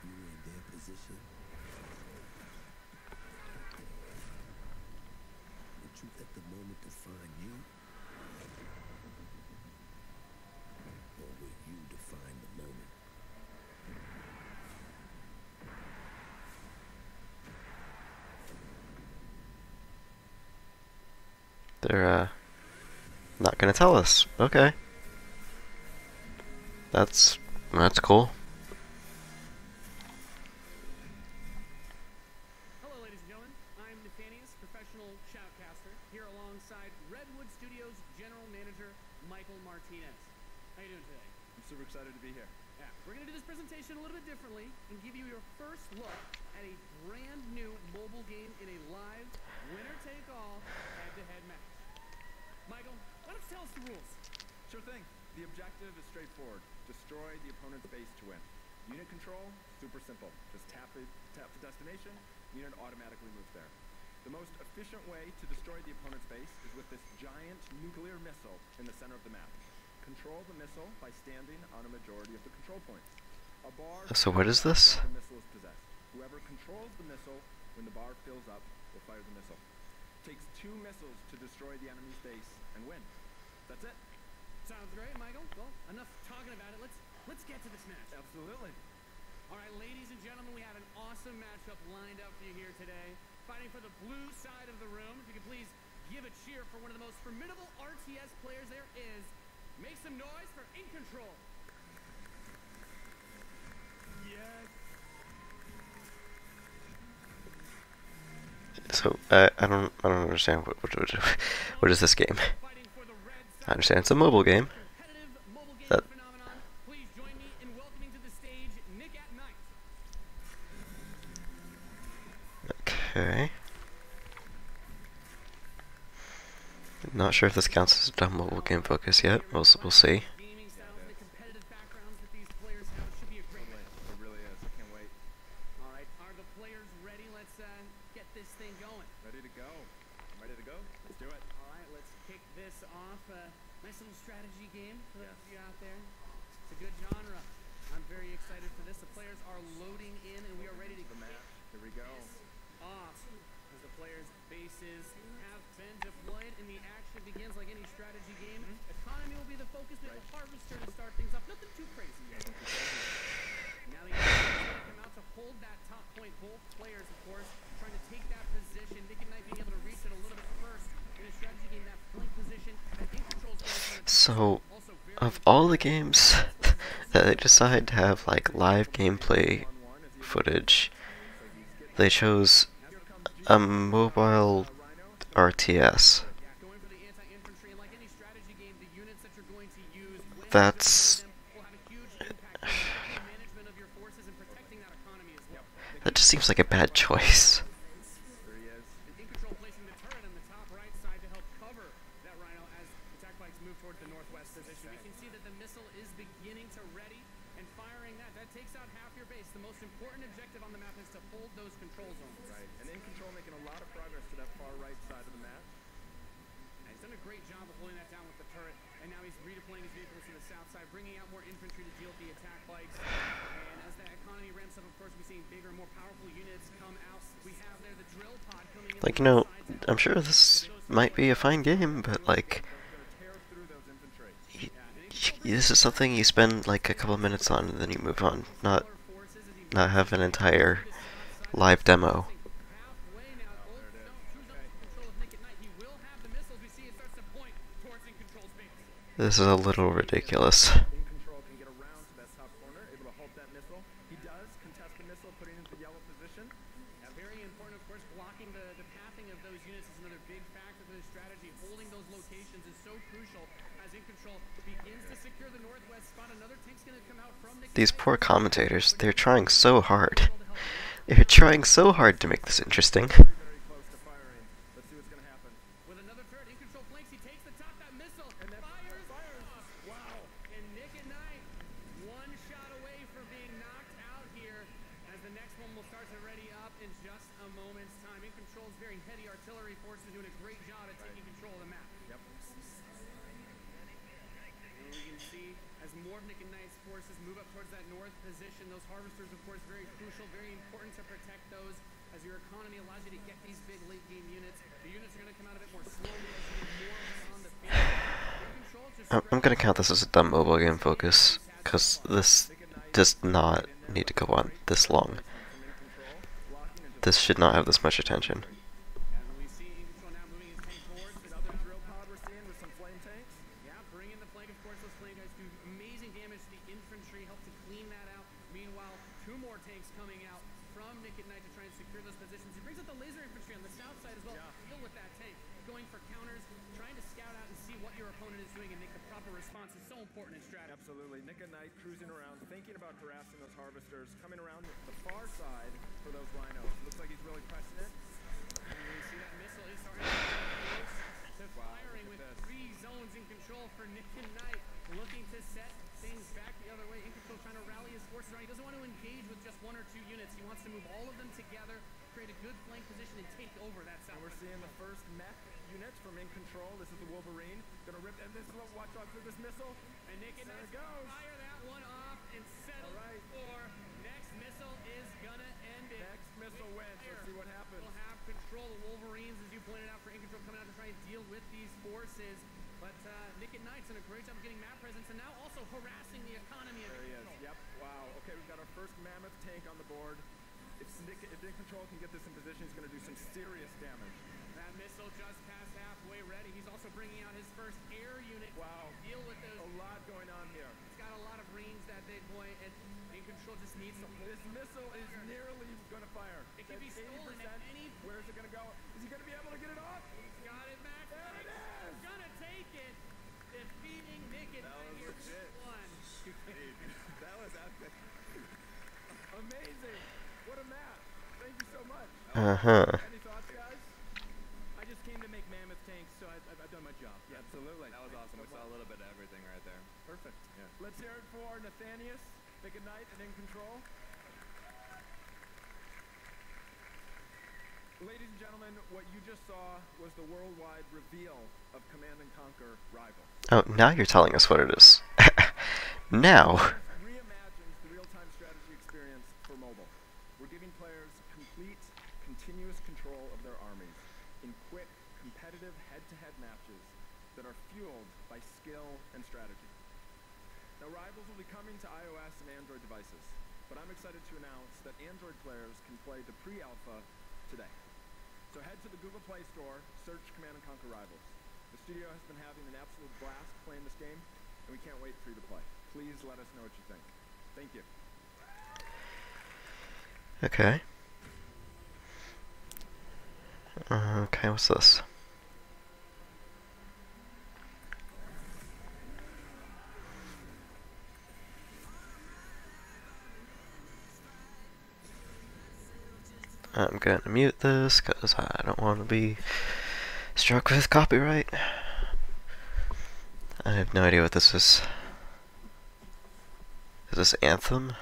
You were in their position. You were in their position. You fought, so you could rise. And you rise so that you can truly see. See that it was really never about reaching the end of the road at all, but about all the moments that got you here. Let the moment define you, or will you define the moment? They're not gonna tell us. Okay. That's cool. Hello, ladies and gentlemen. I'm Nathanius, professional shoutcaster, here alongside Redwood Studios General Manager Michael Martinez. How you doing today? I'm super excited to be here. Yeah, we're going to do this presentation a little bit differently and give you your first look at a brand new mobile game in a live, winner-take-all, head-to-head match. Michael, why don't you tell us the rules? Sure thing. The objective is straightforward. Destroy the opponent's base to win. Unit control, super simple. Just tap the destination, unit automatically moves there. The most efficient way to destroy the opponent's base is with this giant nuclear missile in the center of the map. Control the missile by standing on a majority of the control points. A bar So what is this? the missile is possessed. Whoever controls the missile when the bar fills up will fire the missile. Takes 2 missiles to destroy the enemy's base and win. That's it. Sounds great, Michael. Well, enough talking about it. Let's get to this match. Absolutely. All right, ladies and gentlemen, we have an awesome matchup lined up for you here today. Fighting for the blue side of the room. If you could please give a cheer for one of the most formidable RTS players there is. Make some noise for In Control. Yes. So I don't understand what is this game? I understand it's a mobile game. That Please join me in welcoming to the stage Nick at Night. okay. Not sure if this counts as a mobile game focus yet. We'll see. Gaming styles and the competitive backgrounds that these players have. It should be a great match. It really is. I can't wait. All right, are the players ready? Let's get this thing going. Ready to go. I'm ready to go. Let's do it. All right, let's kick this off. Nice little strategy game for those of you out there. It's a good genre. I'm very excited for this. The players are loading in, and we are ready to The kick match. Here we go. this off. As the players' bases have been deployed, and the action begins like any strategy game. Economy will be the focus. We have a harvester to start things up. Nothing too crazy yet. Now the action is going to come out to hold that top point. Both players, of course, trying to take that position. Nick and Knight being able to reach it a little bit first in a strategy game. That flank position. In control's So, of all the games that they decide to have like live gameplay footage, they chose a mobile RTS. going for the anti-infantry, and like any strategy game, the units that you're going to use when That's will have a huge impact on the management of your forces and protecting that economy as well. that just seems like a bad choice. There he is. And In Control placing the turret on the top right side to help cover that Rhino as attack bikes move towards the northwest position. We can see that the missile is beginning to ready and firing that. That takes out half your base. The most important objective on the map is to hold those control zones. Right. And In Control making a lot of progress to that far right side of the map. And he's done a great job of holding that down with the turret, and now he's redeploying his vehicles to the south side, bringing out more infantry to deal with the attack bikes. And as the economy ramps up, of course, we're seeing bigger, more powerful units come out. We have there the drill pod coming in. Like, you know, I'm sure this might be a fine game, but like, Tear through those infantry. this is something you spend like a couple of minutes on and then you move on. Not have an entire live demo. Halfway now, control of Nick at Night. He will have the missiles. We see it starts to point towards In Control's base. This is a little ridiculous. In Control can get around to that top corner, able to hold that missile. He does contest the missile, putting it into yellow position. Very important, of course, blocking the pathing of those units is another big factor for this strategy. Holding those locations is so crucial as In Control begins to secure the northwest spot. Another tank's going to come out from Nick. These poor commentators, they're trying so hard. They're trying so hard to make this interesting. Very close to firing. Let's see what's going to happen. With another turret, In Control flanks. He takes the top, that missile, and fires. Wow. And Nick at Night, one shot away from being knocked out here, as the next one will start to ready up in just a moment's time. In Control's very heavy artillery forces doing a great job at taking control of the map. Yep. And we can see as more of Nick and Knight's forces move up towards that north position, those harvesters, of course, very crucial, very important to protect those as your economy allows you to get these big late game units. The units are going to come out a bit more slowly I'm gonna count this as a dumb mobile game focus, because this does not need to go on this long. This should not have this much attention. As we see Incontrol now moving his tank towards Another drill pod we're seeing with some flame tanks. Yeah, bring in the flank. Of course, those flame guys do amazing damage to the infantry, help to clean that out. Meanwhile, 2 more tanks coming out from Nick at Night to try and secure those positions. He brings out the laser infantry on the south side as well. Deal with that tank, going for counters, trying to scout out and see what your opponent is doing and make the proper response is so important in strategy. Absolutely. Nick at Night cruising around, thinking about harassing those harvesters, coming around the far side for those rhinos. Looks like he's really pressing it. And we see that missile is starting to get close to firing with 3 zones in control for Nick and Knight, looking to set things back the other way. In control, trying to rally his forces around. He doesn't want to engage with just 1 or 2 units. He wants to move all of them together, create a good flank position, and take over that south. And we're seeing the first mech unit from In Control. This is the Wolverine. Gonna rip, and this is what watch out for this missile. And Nick and There Knight's it gonna goes. fire that one off and settle for next missile is gonna end it. Next missile wins. Let's see what happens. Will have control. The Wolverines, as you pointed out, for In Control coming out to try and deal with these forces. But Nick and Knight's done a great job of getting map presence and now also harassing the economy of There he In is. Control. Yep. Wow. Okay, we've got our first mammoth tank on the board. If In Control can get this in position, he's going to do some serious damage. That missile just past halfway ready. He's also bringing out his first air unit. Wow. Deal with those. A lot going on here. He's got a lot of range, that big boy, and In Control just needs to hold. This missile is nearly going to fire. It can be That's stolen 80%. at any. Where is it going to go? Is he going to be able to get it off? He's got it back. There it is. Gonna take it. Defeating Nick and Knight here legit. 1. That was epic. Amazing. What a map. Thank you so much. Any thoughts, guys? I just came to make mammoth tanks, so I've done my job. Yeah, absolutely. That was awesome. We saw a little bit of everything right there. Perfect. Yeah. Let's hear it for Nathanius, Nick at Night, and In Control. Ladies and gentlemen, what you just saw was the worldwide reveal of Command & Conquer Rival. Oh, now you're telling us what it is. Now. Reimagines the real-time strategy experience for mobile. We're giving players complete, continuous control of their armies in quick, competitive head-to-head matches that are fueled by skill and strategy. Now, Rivals will be coming to iOS and Android devices, but I'm excited to announce that Android players can play the pre-alpha today. So head to the Google Play Store, search Command & Conquer Rivals. The studio has been having an absolute blast playing this game, and we can't wait for you to play. Please let us know what you think. Thank you. Okay. Okay, what's this? I'm gonna mute this because I don't want to be struck with copyright. I have no idea what this is. Is this Anthem?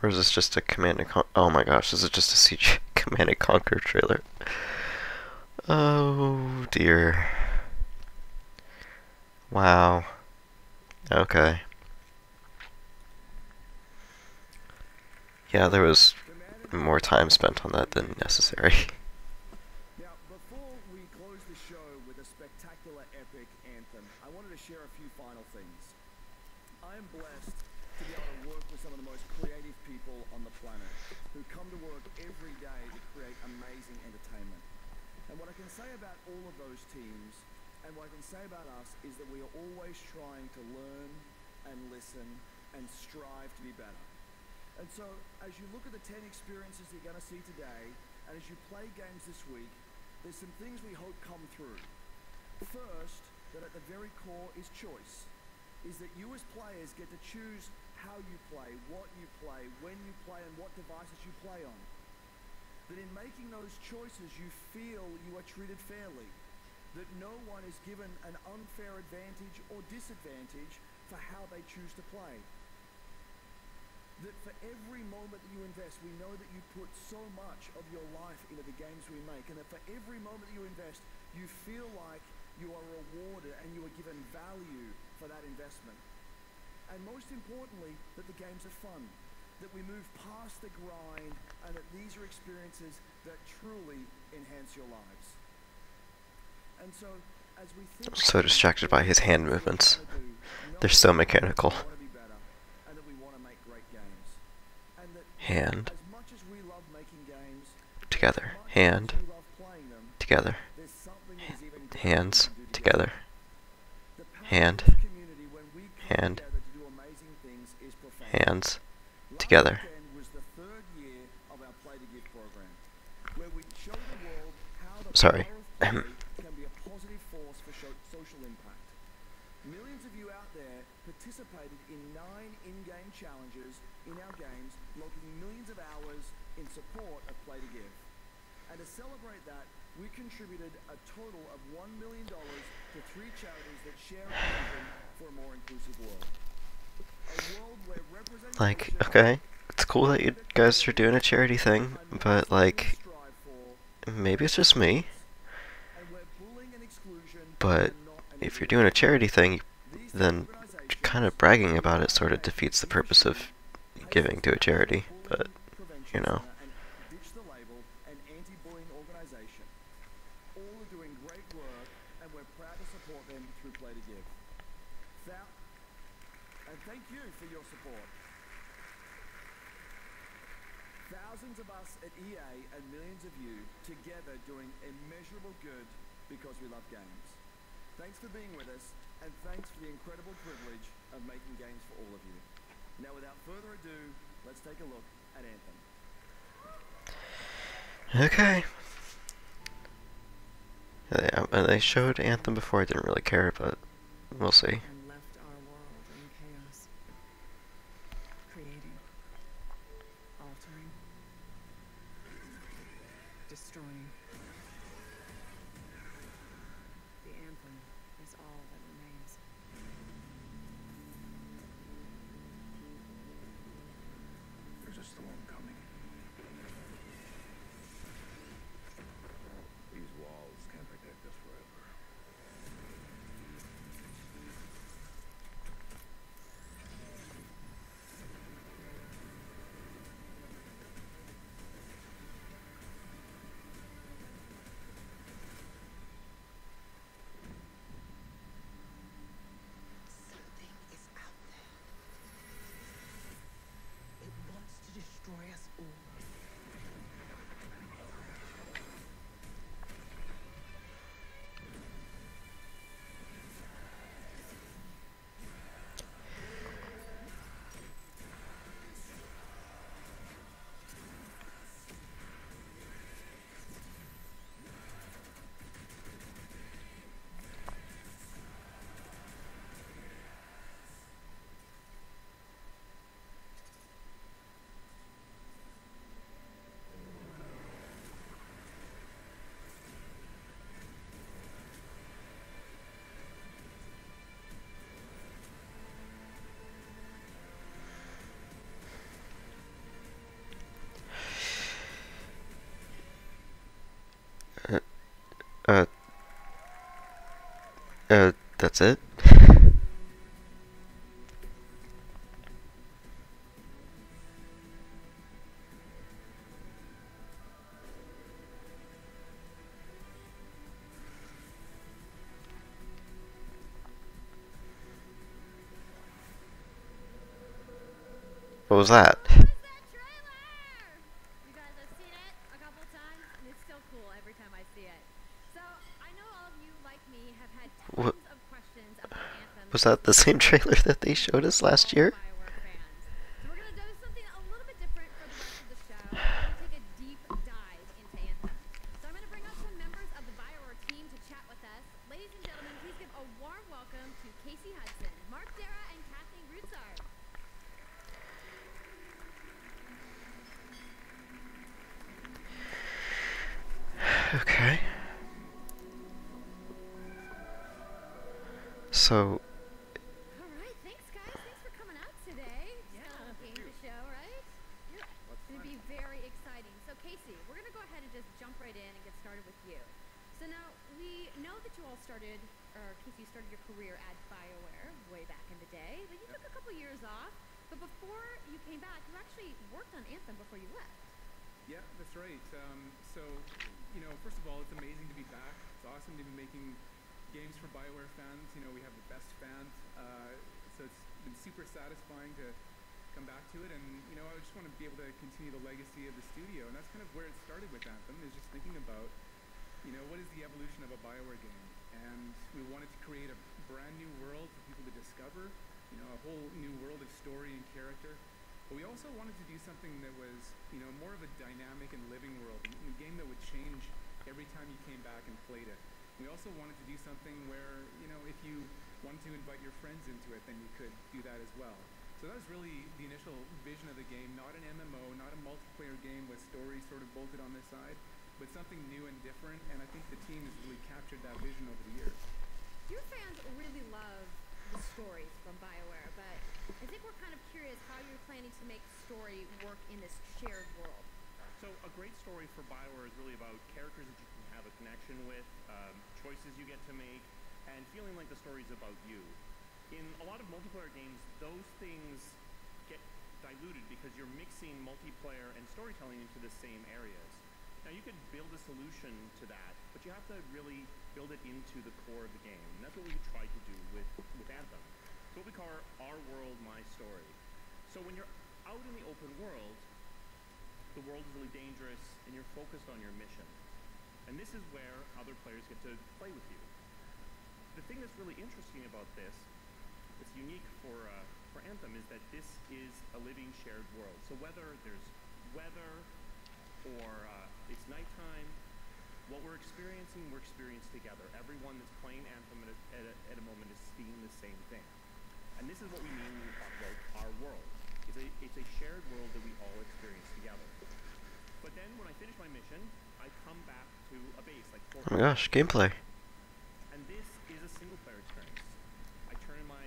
Or is this just a Command and Conquer? Oh my gosh, is it just a CG Command and Conquer trailer? Oh dear. Wow. Okay. Yeah, there was more time spent on that than necessary. Now, before we close the show with a spectacular epic anthem, I wanted to share a few final things. I am blessed to be able to work with some of the most creative people on the planet who come to work every day to create amazing entertainment. And what I can say about all of those teams, and what I can say about us, is that we are always trying to learn and listen and strive to be better. And so, as you look at the 10 experiences you're going to see today, and as you play games this week, there's some things we hope come through. First, that at the very core is choice. Is that you as players get to choose how you play, what you play, when you play, and what devices you play on. That in making those choices, you feel you are treated fairly. That no one is given an unfair advantage or disadvantage for how they choose to play. That for every moment that you invest, we know that you put so much of your life into the games we make, and that for every moment that you invest, you feel like you are rewarded and you are given value for that investment. And most importantly, that the games are fun, that we move past the grind, and that these are experiences that truly enhance your lives. And so, as we think I'm so distracted by his hand movements. They're so mechanical. Hand. Together. Hand. Together. Hands. Together. Hand. Hand. Hands. Together. Sorry. Millions of you out there participated in 9 in-game challenges in our games, logging millions of hours in support of Play to Give. And to celebrate that, we contributed a total of $1 million to 3 charities that share our vision for a more inclusive world. A world where representation... Like, okay, it's cool that you guys are doing a charity thing, but like, maybe it's just me. But if you're doing a charity thing, then kind of bragging about it sort of defeats the purpose of giving to a charity. But, you know. Ditch the label, an anti-bullying organization. All are doing great work, and we're proud to support them through Play to Give. And thank you for your support. Thousands of us at EA and millions of you together doing immeasurable good because we love games. Thanks for being with us, and thanks for the incredible privilege of making games for all of you. Now, without further ado, let's take a look at Anthem. Okay. Yeah, they showed Anthem before. I didn't really care, but we'll see. And left our world in chaos. Creating. Altering. Destroying. The Anthem is all that remains. There's a storm coming. These walls can't protect us forever. Something is out there. It wants to destroy us all. That's it? What was that? You guys have seen it a couple times, and it's still cool every time I see it. So, I know all of you, like me, have had What? tons of questions about Anthem. Was that the same trailer that they showed us last year? So we're going to do something a little bit different for the rest of the show. We're going to take a deep dive into Anthem. So I'm going to bring up some members of the Bioware team to chat with us. Ladies and gentlemen, please give a warm welcome to Casey Hudson, Mark Dara, and Kathleen Rutzard. Okay. So, All right, thanks guys. Thanks for coming out today. Yeah. Game to show, exciting. So Casey, we're gonna go ahead and just jump right in and get started with you. So now we know that you all started, or Casey, you started your career at BioWare way back in the day. But you took a couple years off. But before you came back, you actually worked on Anthem before you left. Yeah, that's right. So, you know, first of all, it's amazing to be back. It's awesome to be making games for BioWare fans. You know, we have the best fans. So it's been super satisfying to come back to it. And, you know, I just want to be able to continue the legacy of the studio. And that's kind of where it started with Anthem, is just thinking about, you know, what is the evolution of a BioWare game? And we wanted to create a brand new world for people to discover, you know, a whole new world of story and character. But we also wanted to do something that was, you know, more of a dynamic and living world, a game that would change every time you came back and played it. We also wanted to do something where, you know, if you wanted to invite your friends into it, then you could do that as well. So that was really the initial vision of the game, not an MMO, not a multiplayer game with story sort of bolted on this side, but something new and different, and I think the team has really captured that vision over the years. Your fans really love the stories from BioWare, but I think we're kind of curious how you're planning to make story work in this shared world. So a great story for BioWare is really about characters that you can have a connection with, choices you get to make, and feeling like the story's about you. In a lot of multiplayer games, those things get diluted because you're mixing multiplayer and storytelling into the same areas. Now you could build a solution to that, but you have to really build it into the core of the game. And that's what we tried to do with Anthem. It's what we call our world, my story. So when you're out in the open world, the world is really dangerous and you're focused on your mission. And this is where other players get to play with you. The thing that's really interesting about this, that's unique for Anthem, is that this is a living shared world. So whether there's weather or it's nighttime, what we're experiencing together. Everyone that's playing Anthem at a moment is seeing the same thing. And this is what we mean when we talk about our world. It's a shared world that we all experience together. But then when I finish my mission, I come back to a base like Oh my gosh, gameplay. And this is a single player experience. I turn in my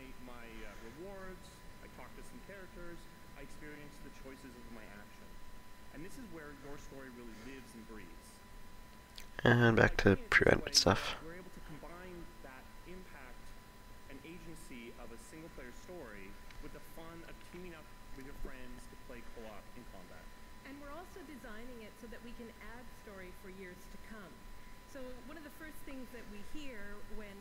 rewards, I talk to some characters, I experience the choices of my action. And this is where your story really lives and breathes. And back to pre-rendered stuff. We're able to combine that impact and agency of a single player story with the fun of teaming up with your friends to play co-op in combat. And we're also designing it so that we can add story for years to come. So one of the first things that we hear when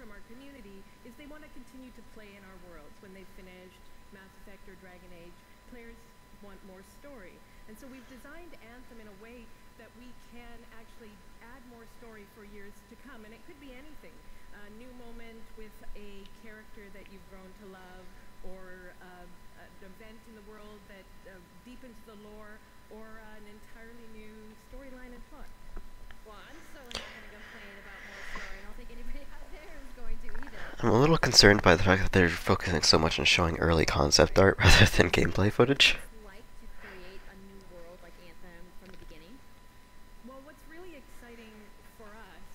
from our community is they want to continue to play in our worlds. When they've finished Mass Effect or Dragon Age, players want more story. And so we've designed Anthem in a way that we can actually add more story for years to come. And it could be anything. A new moment with a character that you've grown to love, or an event in the world that deepens the lore, or an entirely new storyline and plot. Well, I'm certainly not going to complain about more story. I don't think anybody out there is going to either. I'm a little concerned by the fact that they're focusing so much on showing early concept art rather than gameplay footage. Like to create a new world like Anthem from the beginning? Well, what's really exciting for us,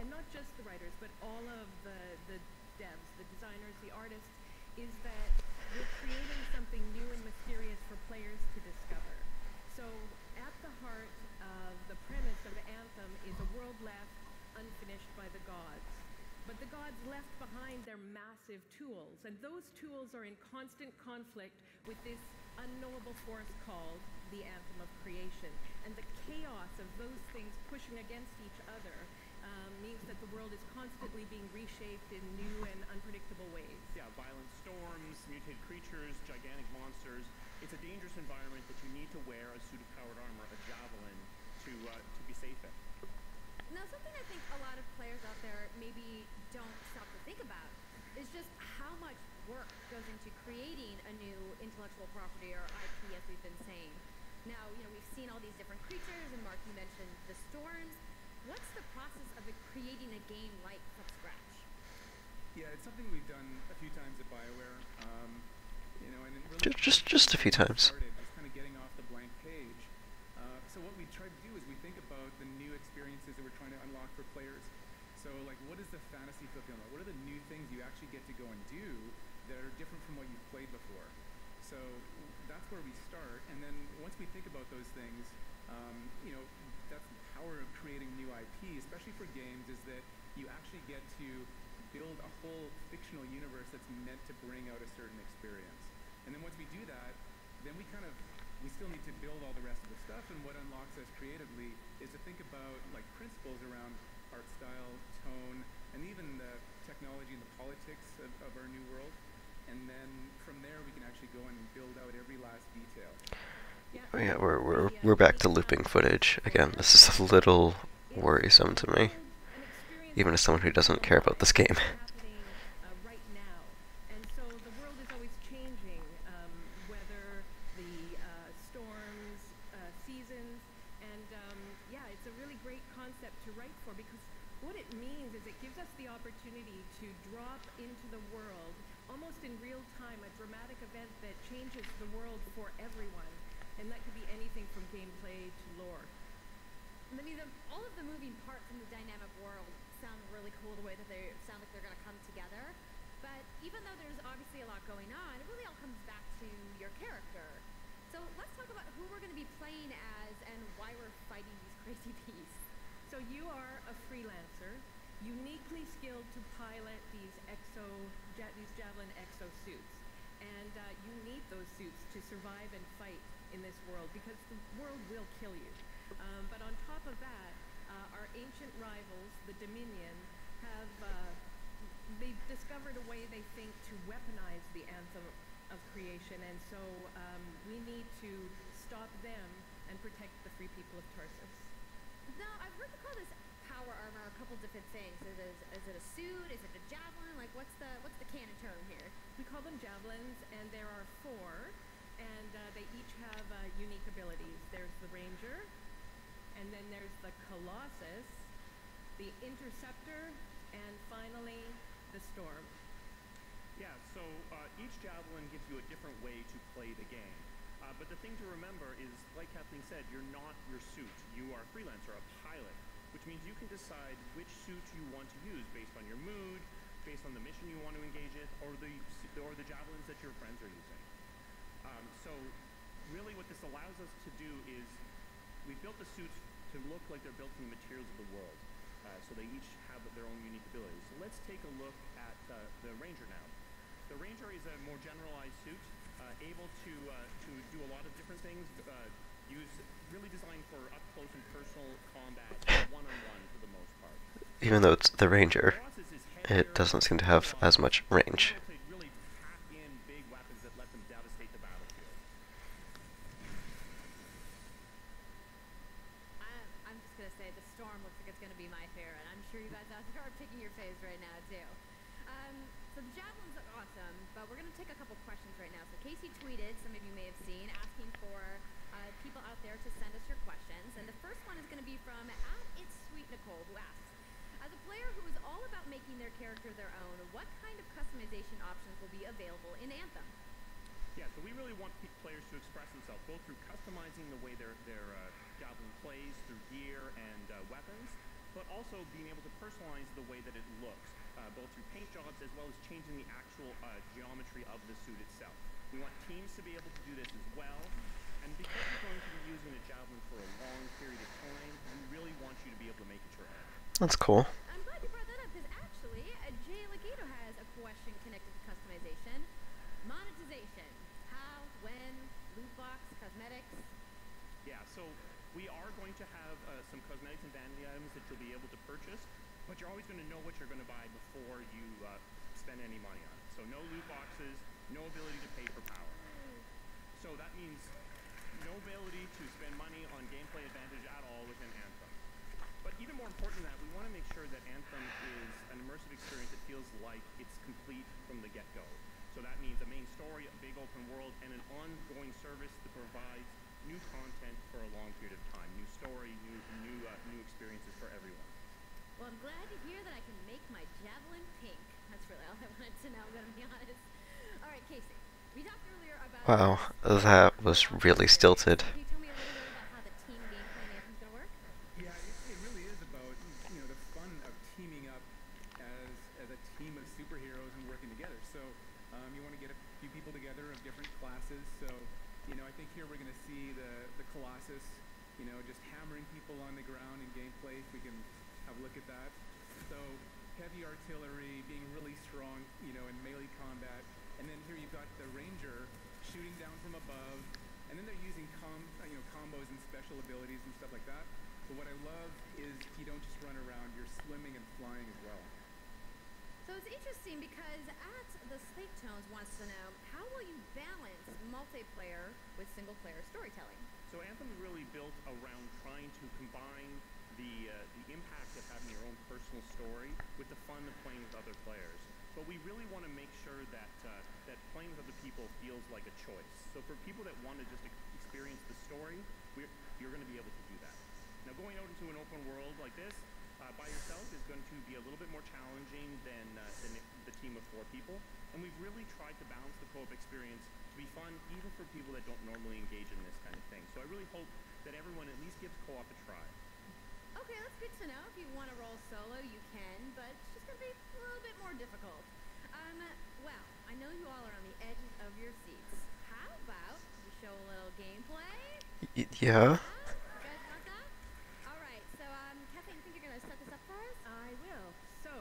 and not just the writers, but all of the devs, the designers, the artists, is that we're creating something new and mysterious for players to discover. So at the heart of the premise of Anthem is a world left unfinished by the gods. But the gods left behind their massive tools, and those tools are in constant conflict with this unknowable force called the Anthem of Creation. And the chaos of those things pushing against each other means that the world is constantly being reshaped in new and unpredictable ways. Yeah, violent storms, mutated creatures, gigantic monsters. It's a dangerous environment that you need to wear a suit of powered armor, a javelin, to be safe in. Now, something I think a lot of players out there maybe don't stop to think about is just how much work goes into creating a new intellectual property, or IP, as we've been saying. Now, you know, we've seen all these different creatures, and Mark, you mentioned the storms. What's the process of creating a game like from scratch? Yeah, it's something we've done a few times at BioWare. You know, and it really just a few times. Started just kind of getting off the blank page. So what we try to do is we think about the new experiences that we're trying to unlock for players. So, like, what is the fantasy fulfillment? What are the new things you actually get to go and do that are different from what you've played before? So that's where we start. And then once we think about those things, you know, that's the power of creating new IP, especially for games, is that you actually get to build a whole fictional universe that's meant to bring out a certain experience. And then once we do that, then we still need to build all the rest of the stuff, and what unlocks us creatively is to think about like principles around art style, tone, and even the technology and the politics of our new world. And then from there we can actually go and build out every last detail. Yeah, we're back to looping footage again. This is a little worrisome to me, even as someone who doesn't care about this game. Right now, and so the world is always changing. Weather, the storms, seasons, and yeah, it's a really great concept to write for, because what it means is it gives us the opportunity to drop into the world almost in real time a dramatic event that changes the world for everyone. And that could be anything from gameplay to lore. I mean, all of the moving parts in the dynamic world sound really cool, the way that they sound like they're going to come together. But even though there's obviously a lot going on, it really all comes back to your character. So let's talk about who we're going to be playing as and why we're fighting these crazy beasts. So you are a freelancer, uniquely skilled to pilot these Javelin exosuits. And you need those suits to survive and fight in this world, because the world will kill you. But on top of that, our ancient rivals, the Dominion, have they've discovered a way, they think, to weaponize the anthem of creation, and so we need to stop them and protect the free people of Tarsus. Now, I've heard you call this power armor a couple different things. Is it a suit? Is it a javelin? Like, what's the canon term here? We call them javelins, and there are 4, and they each have unique abilities. There's the Ranger, and then there's the Colossus, the Interceptor, and finally the Storm. Yeah, so each javelin gives you a different way to play the game. But the thing to remember is, like Kathleen said, you're not your suit. You are a freelancer, a pilot, which means you can decide which suit you want to use based on your mood, based on the mission you want to engage in, or the javelins that your friends are using. So really what this allows us to do is we built the suits to look like they're built from the materials of the world. So they each have their own unique abilities. So let's take a look at the Ranger now. The Ranger is a more generalized suit, able to do a lot of different things, really designed for up-close and personal combat, one-on-one for the most part. Even though it's the Ranger, it doesn't seem to have as much range. Really pack in big weapons that let them devastate the battlefield. I'm just going to say the Storm looks like it's going to be my favorite. I'm sure you guys out there are picking your faves right now, too. So the javelins are awesome, but we're going to take a couple questions right now. So Casey tweeted, some of you may have seen, asking for people out there to send us your questions. And the first one is going to be from @It'sSweetNicole, who asks, as a player who is all about making their character their own, what kind of customization options will be available in Anthem? Yeah, so we really want players to express themselves, both through customizing the way their javelin plays, through gear and weapons, but also being able to personalize the way that it looks, both through paint jobs as well as changing the actual geometry of the suit itself. We want teams to be able to do this as well, and because we're going to be using the javelin for a long period of time, we really want you to be able to make it your own. That's cool. I'm glad you brought that up, because actually, Jay Legato has a question connected to customization. Monetization. How, when, loot box, cosmetics. Yeah, so we are going to have some cosmetics and vanity items that you'll be able to purchase, but you're always going to know what you're going to buy before you spend any money on it. So no loot boxes, no ability to pay for power. So that means no ability to spend money on gameplay advantage at all within Anthem. But even more important than that, we want to make sure that Anthem is an immersive experience that feels like it's complete from the get-go. So that means a main story, a big open world, and an ongoing service that provides new content for a long period of time. New story, new experiences for everyone. Well, I'm glad to hear that I can make my javelin pink. That's really all I wanted to know, I'm going to be honest. All right, Casey, we talked earlier about... Wow, that was really stilted. Can you tell me a little bit about how the team gameplay in Anthem's going to work? Yeah, it really is about, the fun of teaming up as a team of superheroes and working together. So you want to get a few people together of different classes. So people on the ground in gameplay, if we can have a look at that. So heavy artillery, being really strong, you know, in melee combat. And then here you've got the ranger shooting down from above. And then they're using combos and special abilities and stuff like that. But what I love is you don't just run around, you're swimming and flying as well. So it's interesting because at the Sleep Tones wants to know, how will you balance multiplayer with single-player storytelling? So Anthem is really built around trying to combine the impact of having your own personal story with the fun of playing with other players. But we really want to make sure that that playing with other people feels like a choice. So for people that want to just experience the story, you're going to be able to do that. Now going out into an open world like this by yourself is going to be a little bit more challenging than the team of 4 people. And we've really tried to balance the co-op experience to be fun even for people that don't normally engage in this kind of thing. So I really hope that everyone at least gives co-op a try. Okay, that's good to know. If you want to roll solo, you can, but it's just going to be a little bit more difficult. Well, I know you all are on the edges of your seats. How about we show a little gameplay? Yeah. You guys want that? All right, so, Kathleen, you think you're going to set this up for us? I will. So,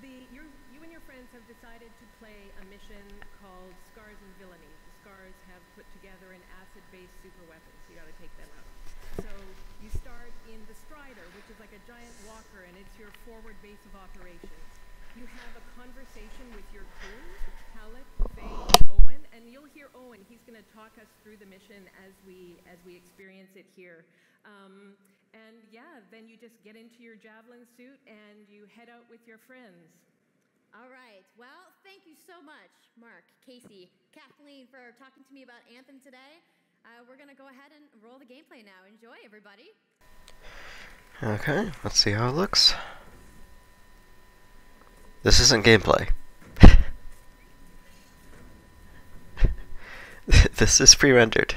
you and your friends have decided to play a mission called Scars and Villainy. The Scars have put together an acid-based super weapon, so you gotta take them out. So, you start in the Strider, which is like a giant walker, and it's your forward base of operations. You have a conversation with your crew, Halleck, Faye, Owen, and you'll hear Owen. He's gonna talk us through the mission as we experience it here. And yeah, then you just get into your javelin suit and you head out with your friends. All right. Well, thank you so much, Mark, Casey, Kathleen, for talking to me about Anthem today. We're going to go ahead and roll the gameplay now. Enjoy, everybody. Okay, let's see how it looks. This isn't gameplay. This is pre-rendered.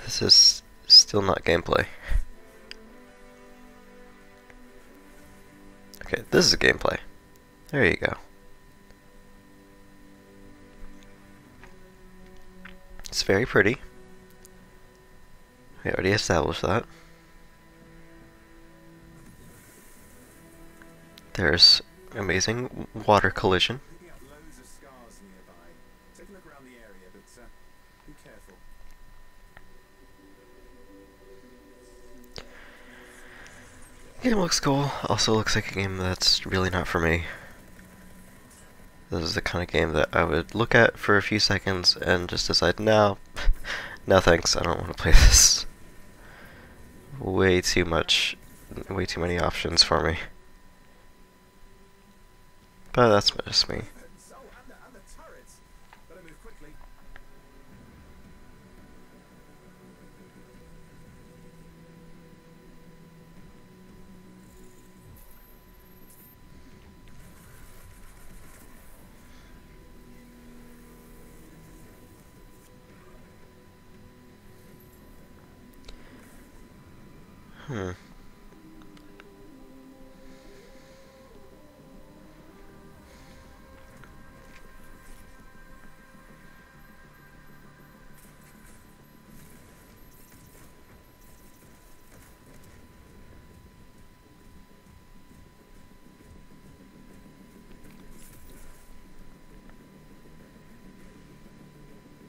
This is still not gameplay. Okay, this is gameplay. There you go. It's very pretty. We already established that. There's amazing water collision. Game looks cool. Also looks like a game that's really not for me. This is the kind of game that I would look at for a few seconds and just decide, no, no thanks, I don't want to play this. Way too many options for me. But that's just me.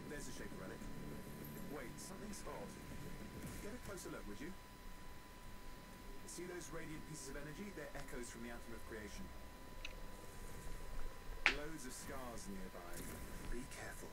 There's a shaper relic. Wait, something's odd. Get a closer look, would you? See those radiant pieces of energy? They're echoes from the anthem of creation. Loads of scars nearby. Be careful.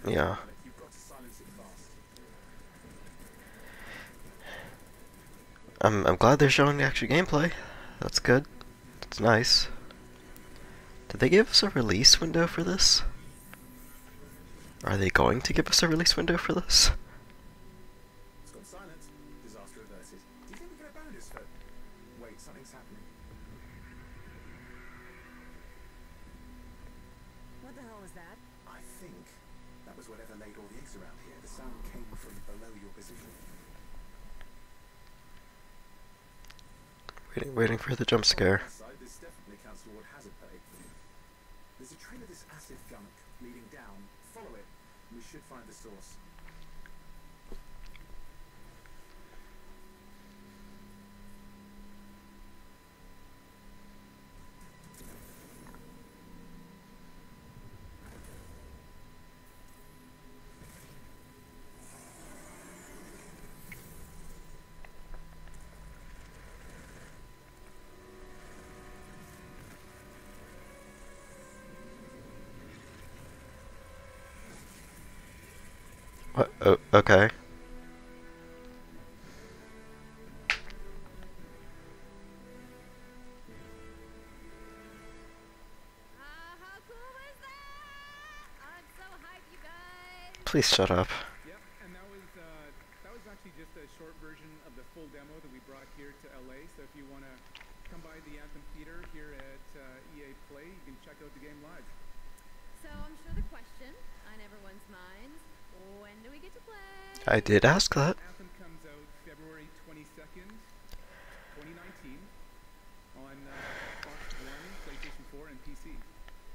Yeah. I'm glad they're showing the actual gameplay. That's good. It's nice. Did they give us a release window for this? Are they going to give us a release window for this? It's gone silent. Disaster averted. Do you think we get a bonus for... Wait, something's happening. What the hell was that? I think that was whatever laid all the eggs around here. The sound came from below your position. Waiting for the jump scare. This definitely counts toward hazard pay. There's a trail of this acid gunk leading down. Follow it. We should find the source. What? Oh, okay. How cool is that? I'm so hyped, you guys. Please shut up. Yep, and that was actually just a short version of the full demo that we brought here to LA. So if you want to come by the Anthem Theater here at EA Play, you can check out the game live. So I'm sure the question on everyone's minds, when do we get to play? I did ask that. Anthem comes out February 22nd, 2019 on Xbox One, PlayStation 4, and PC.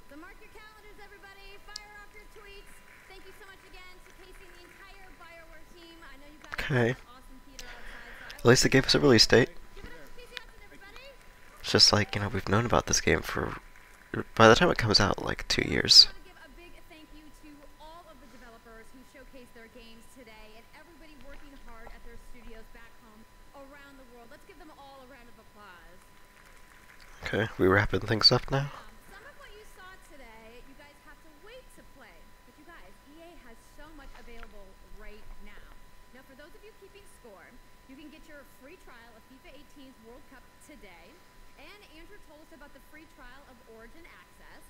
So mark your calendars, everybody. Fire off your tweets. Thank you so much again to Casey and the entire BioWare team. I know you guys Okay. have awesome theater outside. At least they gave us a release date. Give it up for Casey Hudson, everybody. It's just like, you know, we've known about this game for... By the time it comes out, like 2 years. I want to give a big thank you to all of the developers who showcased their games today and everybody working hard at their studios back home around the world. Let's give them all a round of applause. Okay, we wrapping things up now? Some of what you saw today, you guys have to wait to play. But you guys, EA has so much available right now. Now, for those of you keeping score, you can get your free trial of FIFA 18's World Cup today. And Andrew told us about the free trial of Origin Access.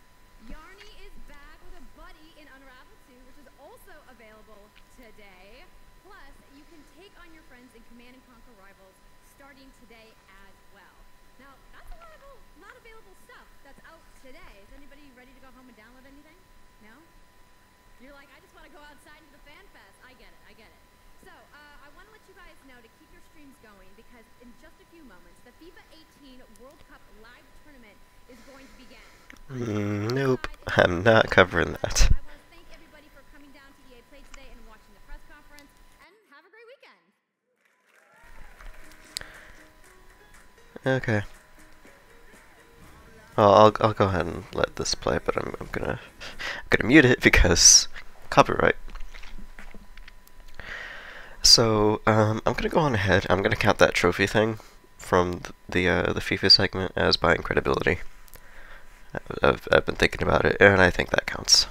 Yarny is back with a buddy in Unravel 2, which is also available today. Plus, you can take on your friends in Command & Conquer Rivals starting today as well. Now, that's a lot of available stuff that's out today. Is anybody ready to go home and download anything? No? You're like, I just want to go outside into the fan fest. I get it. So, I want to let you guys know to keep your streams going because in just a few moments, the FIFA 18 World Cup live tournament is going to begin. Nope, I'm not covering that. I want to thank everybody for coming down to EA Play today and watching the press conference, and have a great weekend. Okay. Well, I'll go ahead and let this play, but I'm gonna mute it because copyright. So I'm gonna go on ahead. I'm gonna count that trophy thing from the FIFA segment as buying credibility. I've been thinking about it, and I think that counts.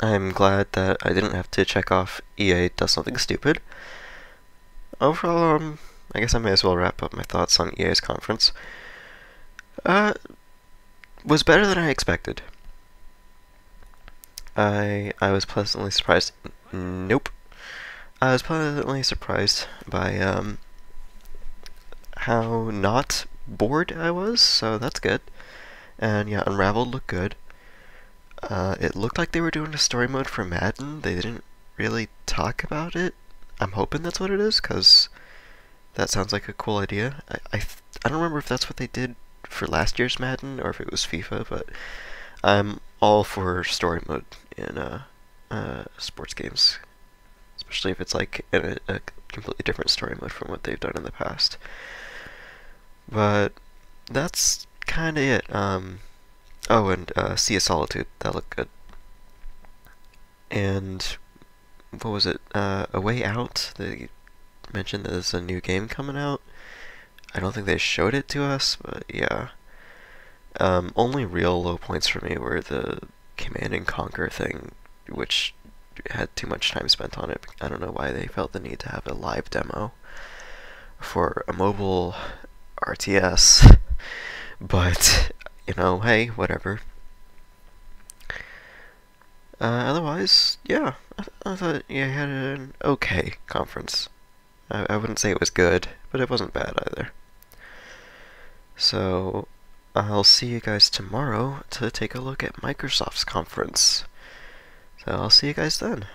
I'm glad that I didn't have to check off EA does something stupid. Overall, I guess I may as well wrap up my thoughts on EA's conference. Was better than I expected. I was pleasantly surprised. Nope. I was pleasantly surprised by how not bored I was, so that's good. And yeah, Unravel looked good. It looked like they were doing a story mode for Madden. They didn't really talk about it. I'm hoping that's what it is, because that sounds like a cool idea. I don't remember if that's what they did for last year's Madden, or if it was FIFA, but I'm all for story mode in sports games. Especially if it's like in a completely different story mode from what they've done in the past. But that's kinda it. Oh, and Sea of Solitude, that looked good. And what was it? A Way Out? They mentioned there's a new game coming out. I don't think they showed it to us, but yeah. Only real low points for me were the Command and Conquer thing, which had too much time spent on it. I don't know why they felt the need to have a live demo for a mobile RTS, but, you know, hey, whatever. Otherwise, yeah, I thought you had an okay conference. I wouldn't say it was good, but it wasn't bad either. So, I'll see you guys tomorrow to take a look at Microsoft's conference. So I'll see you guys then.